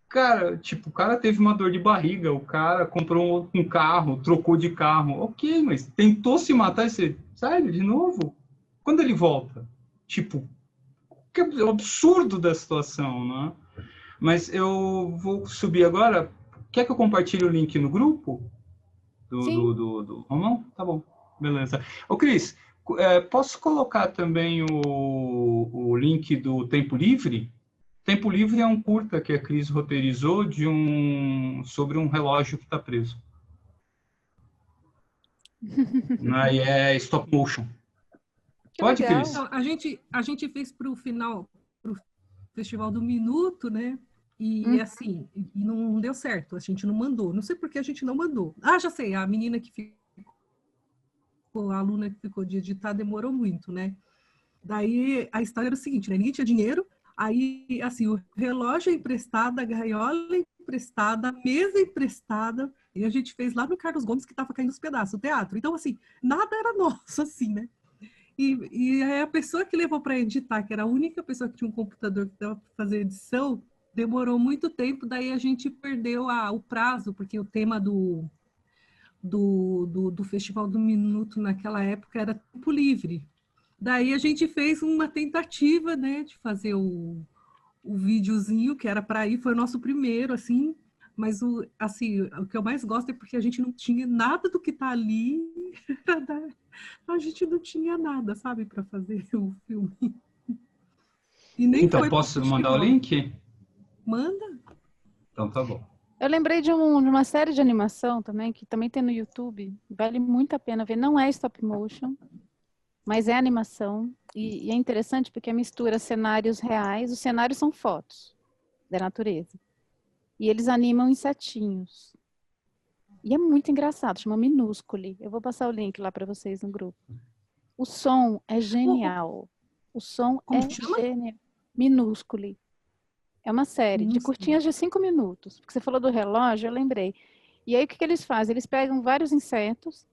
cara, tipo, o cara teve uma dor de barriga, o cara comprou um carro, trocou de carro. Ok, mas tentou se matar e você, sério? De novo? Quando ele volta? Tipo, que absurdo da situação, né? Mas eu vou subir agora. Quer que eu compartilhe o link no grupo? Sim. Do Romão? Tá bom, beleza. Ô, Cris, posso colocar também o link do Tempo Livre? Tempo Livre é um curta que a Cris roteirizou sobre um relógio que está preso. Aí é stop motion. Que Pode, legal. Cris? Então, a gente fez para o final, para o Festival do Minuto, né? E assim, e não deu certo, a gente não mandou. Não sei por que a gente não mandou. Já sei, a menina que ficou, a aluna que ficou de editar demorou muito, né? Daí a história era o seguinte, né? Ninguém tinha dinheiro, aí assim, o relógio emprestado, a gaiola emprestada, a mesa emprestada, e a gente fez lá no Carlos Gomes que estava caindo os pedaços, o teatro. Então, assim, nada era nosso, assim, né? E aí a pessoa que levou para editar, que era a única pessoa que tinha um computador que dava para fazer edição, demorou muito tempo, daí a gente perdeu o prazo, porque o tema do Festival do Minuto naquela época era tempo livre. Daí a gente fez uma tentativa, né, de fazer o videozinho, que era para ir, foi o nosso primeiro, assim, mas assim, o que eu mais gosto é porque a gente não tinha nada do que está ali, a gente não tinha nada, sabe, para fazer o filme. E nem Então, foi posso mandar o link? Manda. Então, tá bom. Eu lembrei de uma série de animação também, que também tem no YouTube. Vale muito a pena ver. Não é stop motion, mas é animação. E é interessante porque mistura cenários reais. Os cenários são fotos da natureza. E eles animam insetinhos. E é muito engraçado, chama Minúscule. Eu vou passar o link lá para vocês no grupo. O som é genial. O som Como é chama? genial. Minúscule. É uma série de curtinhas de 5 minutos. Porque você falou do relógio, eu lembrei. E aí o que eles fazem? Eles pegam vários insetos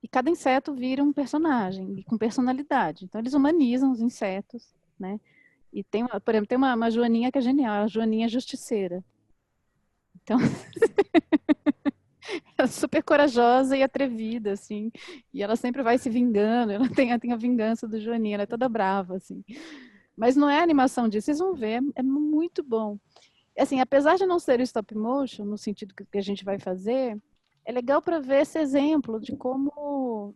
e cada inseto vira um personagem com personalidade. Então eles humanizam os insetos, né? E tem, por exemplo, tem uma joaninha que é genial, a joaninha justiceira. Então ela é super corajosa e atrevida, assim. E ela sempre vai se vingando. Ela tem a vingança do Joaninha, ela é toda brava, assim. Mas não é animação disso, vocês vão ver, é muito bom. Assim, apesar de não ser stop motion, no sentido que a gente vai fazer, é legal para ver esse exemplo de como,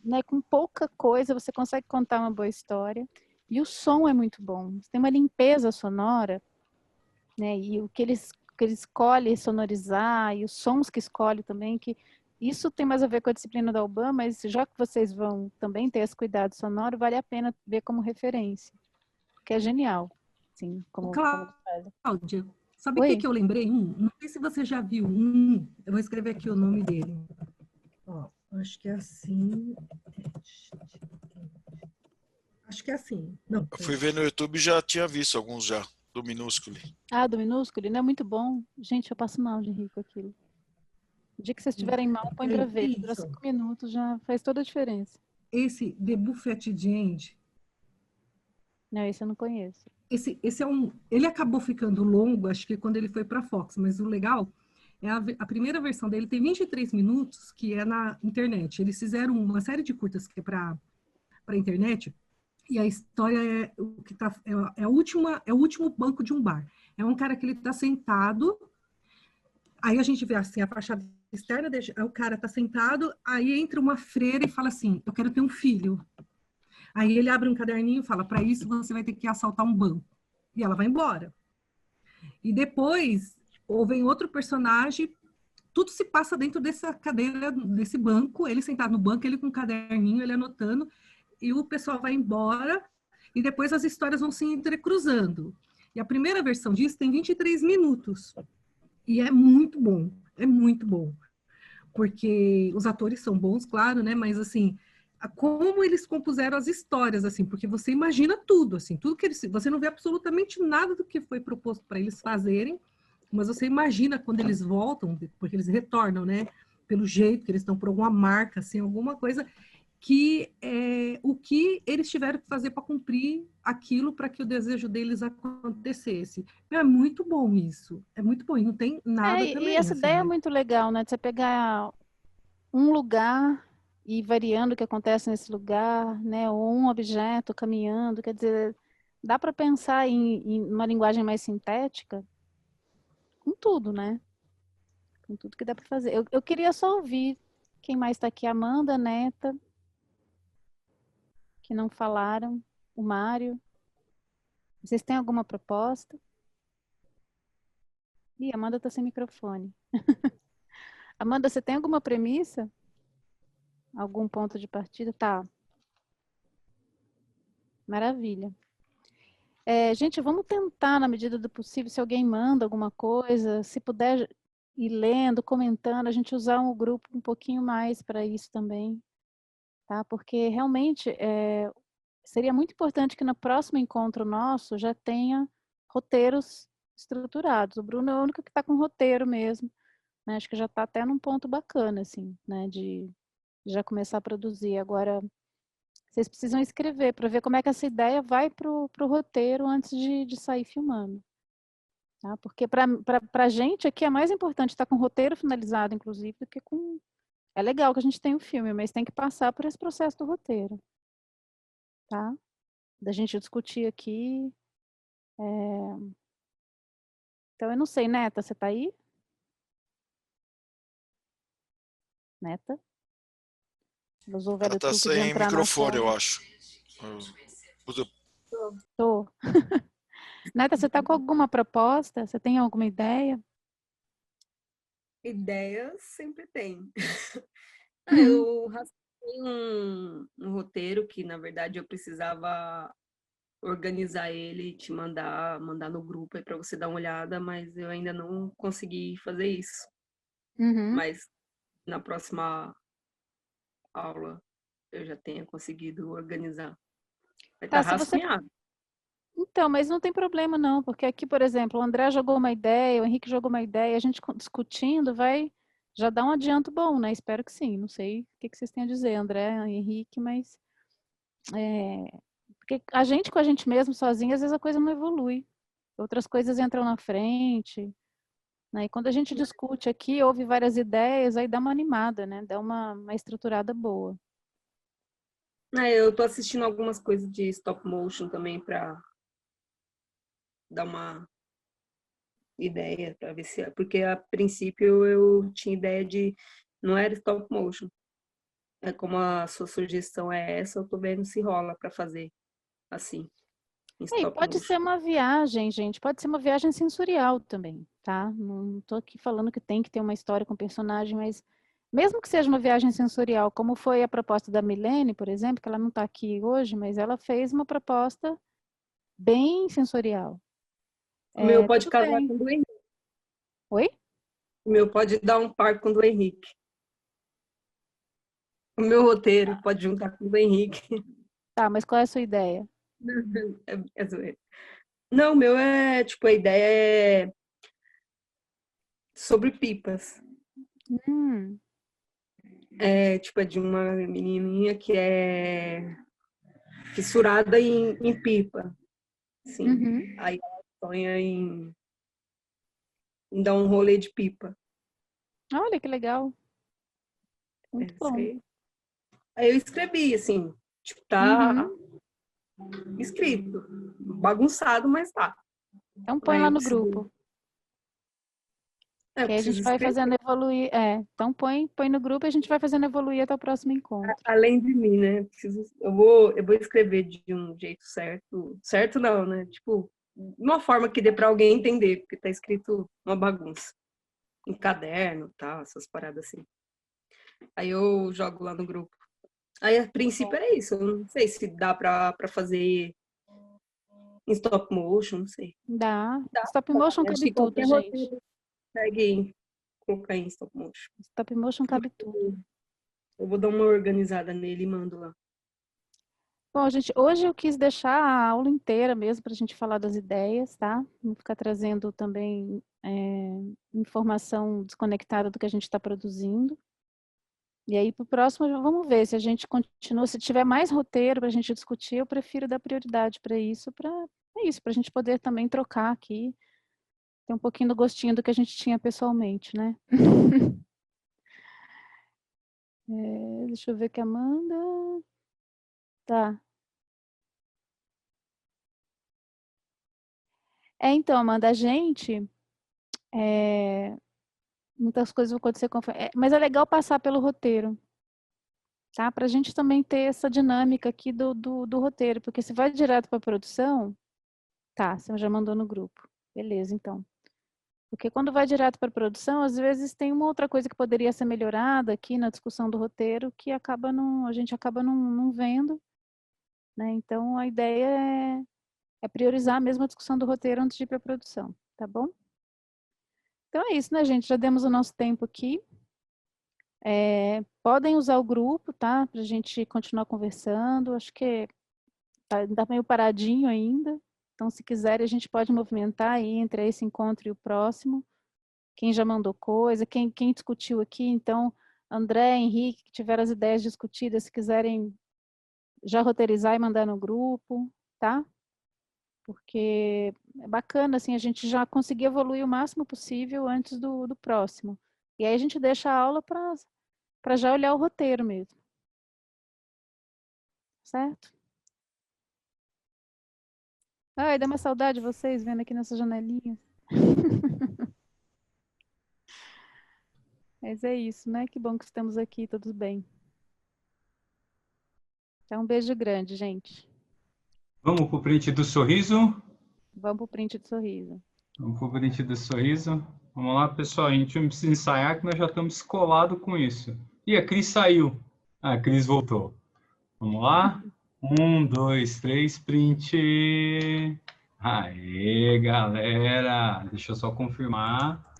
né, com pouca coisa você consegue contar uma boa história. E o som é muito bom. Tem uma limpeza sonora, né? E o que ele escolhe sonorizar e os sons que escolhe também, que isso tem mais a ver com a disciplina da UBAN, mas já que vocês vão também ter esse cuidado sonoro, vale a pena ver como referência, porque é genial. Sim, como Cláudia, sabe o Oi? que eu lembrei? Não sei se você já viu eu vou escrever aqui o nome dele. Ó, acho que é assim. Acho que é assim. Não, Eu fui ver no YouTube e já tinha visto alguns já, do Minúsculo. Ah, do Minúsculo, não é muito bom. Gente, eu passo mal de rir com aquilo. O dia que vocês estiverem mal, põe pra ver. Dura 5 minutos, já faz toda a diferença. Esse The Buffet de End. Não, esse eu não conheço. Esse é ele acabou ficando longo, acho que quando ele foi para Fox, mas o legal é a primeira versão dele tem 23 minutos, que é na internet. Eles fizeram uma série de curtas que é para internet, e a história é o que tá é o último banco de um bar. É um cara que ele tá sentado, aí a gente vê assim a fachada externa, o cara tá sentado, aí entra uma freira e fala assim: "Eu quero ter um filho". Aí ele abre um caderninho e fala: "Para isso você vai ter que assaltar um banco". E ela vai embora. E depois, vem outro personagem, tudo se passa dentro dessa cadeira, desse banco, ele sentado no banco, ele com um caderninho, ele anotando, e o pessoal vai embora, e depois as histórias vão se entrecruzando. E a primeira versão disso tem 23 minutos. E é muito bom, porque os atores são bons, claro, né? Mas assim, como eles compuseram as histórias, assim, porque você imagina tudo, assim, tudo que você não vê absolutamente nada do que foi proposto para eles fazerem, mas você imagina quando eles voltam, porque eles retornam, né? Pelo jeito que eles estão, por alguma marca, assim, alguma coisa que o que eles tiveram que fazer para cumprir aquilo para que o desejo deles acontecesse. É muito bom isso, é muito bom, e não tem nada também. E essa assim, ideia é muito legal, né? De você pegar um lugar e variando o que acontece nesse lugar, né? Ou um objeto caminhando, quer dizer, dá para pensar em uma linguagem mais sintética com tudo, né? Com tudo que dá para fazer. Eu queria só ouvir quem mais está aqui, Amanda, Neta, que não falaram, o Mário. Vocês têm alguma proposta? Ih, Amanda está sem microfone. Amanda, você tem alguma premissa? Algum ponto de partida? Tá. Maravilha. Gente, vamos tentar, na medida do possível, se alguém manda alguma coisa, se puder ir lendo, comentando, a gente usar o grupo um pouquinho mais para isso também, tá? Porque realmente seria muito importante que no próximo encontro nosso já tenha roteiros estruturados. O Bruno é o único que está com roteiro mesmo, né? Acho que já está até num ponto bacana, assim, né? De já começar a produzir. Agora, vocês precisam escrever para ver como é que essa ideia vai para o roteiro antes de sair filmando. Tá? Porque para a gente aqui é mais importante estar com o roteiro finalizado, inclusive, do que com... É legal que a gente tenha um filme, mas tem que passar por esse processo do roteiro. Tá? Da gente discutir aqui. Então, eu não sei, Neta, você está aí? Neta? Ela usou o velho Ela tá truque de sem entrar na microfone, eu sala. acho. Tô. Neta, você está com alguma proposta? Você tem alguma ideia? Ideias sempre tem. Eu rastreei um roteiro que, na verdade, eu precisava organizar ele e te mandar no grupo aí para você dar uma olhada, mas eu ainda não consegui fazer isso. Mas na próxima aula eu já tenha conseguido organizar. Vai estar rascunhado. Então, mas não tem problema não, porque aqui, por exemplo, o André jogou uma ideia, o Henrique jogou uma ideia, a gente discutindo vai já dar um adianto bom, né? Espero que sim. Não sei o que vocês têm a dizer, André, Henrique, mas porque a gente com a gente mesmo sozinho, às vezes a coisa não evolui. Outras coisas entram na frente, né? E quando a gente discute aqui, ouve várias ideias, aí dá uma animada, né? Dá uma estruturada boa. Eu tô assistindo algumas coisas de stop motion também para dar uma ideia para ver se... Porque, a princípio, eu tinha ideia de... Não era stop motion. É como a sua sugestão é essa, eu tô vendo se rola para fazer assim, em E stop pode ser motion. uma viagem, gente, pode ser uma viagem sensorial também, tá? Não tô aqui falando que tem que ter uma história com personagem, mas mesmo que seja uma viagem sensorial, como foi a proposta da Milene, por exemplo, que ela não está aqui hoje, mas ela fez uma proposta bem sensorial. O meu pode Tudo casar bem. com o do Henrique. Oi? O meu pode dar um par com o do Henrique. O meu roteiro pode juntar com o do Henrique. Tá, mas qual é a sua ideia? É zoeira. Não, o meu é, tipo, a ideia é sobre pipas. Hum, É, tipo, é de uma menininha que é fissurada em pipa. Sim. uhum. Aí ela sonha em dar um rolê de pipa. Olha que legal. Muito É, bom. sei. Aí eu escrevi, assim, tipo, tá escrito. Bagunçado, mas tá. Então põe Aí lá eu no preciso, grupo, que aí a preciso gente vai escrever. fazendo evoluir. Então põe no grupo e a gente vai fazendo evoluir até o próximo encontro. Além de mim, né? Eu vou escrever de um jeito certo. Certo não, né? Tipo, uma forma que dê para alguém entender, porque tá escrito uma bagunça. Em caderno, tal, essas paradas assim. Aí eu jogo lá no grupo. Aí, a princípio, era isso. Eu não sei se dá pra fazer em stop motion, não sei. Dá. Dá. Stop motion Acho cabe que tudo, qualquer gente. roteiro consegue colocar em stop motion. Stop motion cabe tudo. Eu vou dar uma organizada nele e mando lá. Bom, gente, hoje eu quis deixar a aula inteira mesmo para a gente falar das ideias, tá? Não ficar trazendo também informação desconectada do que a gente está produzindo. E aí, para o próximo, vamos ver se a gente continua. Se tiver mais roteiro para a gente discutir, eu prefiro dar prioridade para isso, para a gente poder também trocar aqui, ter um pouquinho do gostinho do que a gente tinha pessoalmente, né? Deixa eu ver que Amanda. Tá. Então, Amanda, a gente. Muitas coisas vão acontecer mas é legal passar pelo roteiro, tá? Para a gente também ter essa dinâmica aqui do roteiro, porque se vai direto para a produção, tá, você já mandou no grupo. Beleza, então. Porque quando vai direto para a produção, às vezes tem uma outra coisa que poderia ser melhorada aqui na discussão do roteiro que a gente acaba não vendo, né? Então a ideia é priorizar mesmo a discussão do roteiro antes de ir para a produção, tá bom? Então é isso, né, gente? Já demos o nosso tempo aqui. Podem usar o grupo, tá? Para a gente continuar conversando. Acho que tá meio paradinho ainda. Então, se quiserem, a gente pode movimentar aí entre esse encontro e o próximo. Quem já mandou coisa, quem discutiu aqui. Então, André, Henrique, que tiveram as ideias discutidas, se quiserem já roteirizar e mandar no grupo, tá? Porque é bacana, assim, a gente já conseguir evoluir o máximo possível antes do próximo. E aí a gente deixa a aula para já olhar o roteiro mesmo. Certo? Ai, dá uma saudade de vocês vendo aqui nessa janelinha. Mas é isso, né? Que bom que estamos aqui, todos bem. Então, um beijo grande, gente. Vamos pro print do sorriso? Vamos pro print do sorriso. Vamos pro print do sorriso. Vamos lá, pessoal. A gente não precisa ensaiar que nós já estamos colados com isso. E a Cris saiu. A Cris voltou. Vamos lá? 1, 2, 3, print. Aê, galera. Deixa eu só confirmar.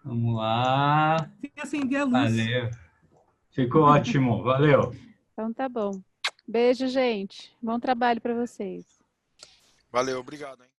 Vamos lá. Sem acender a luz. Valeu. Ficou ótimo. Valeu. Então tá bom. Beijo, gente. Bom trabalho para vocês. Valeu, obrigado, hein?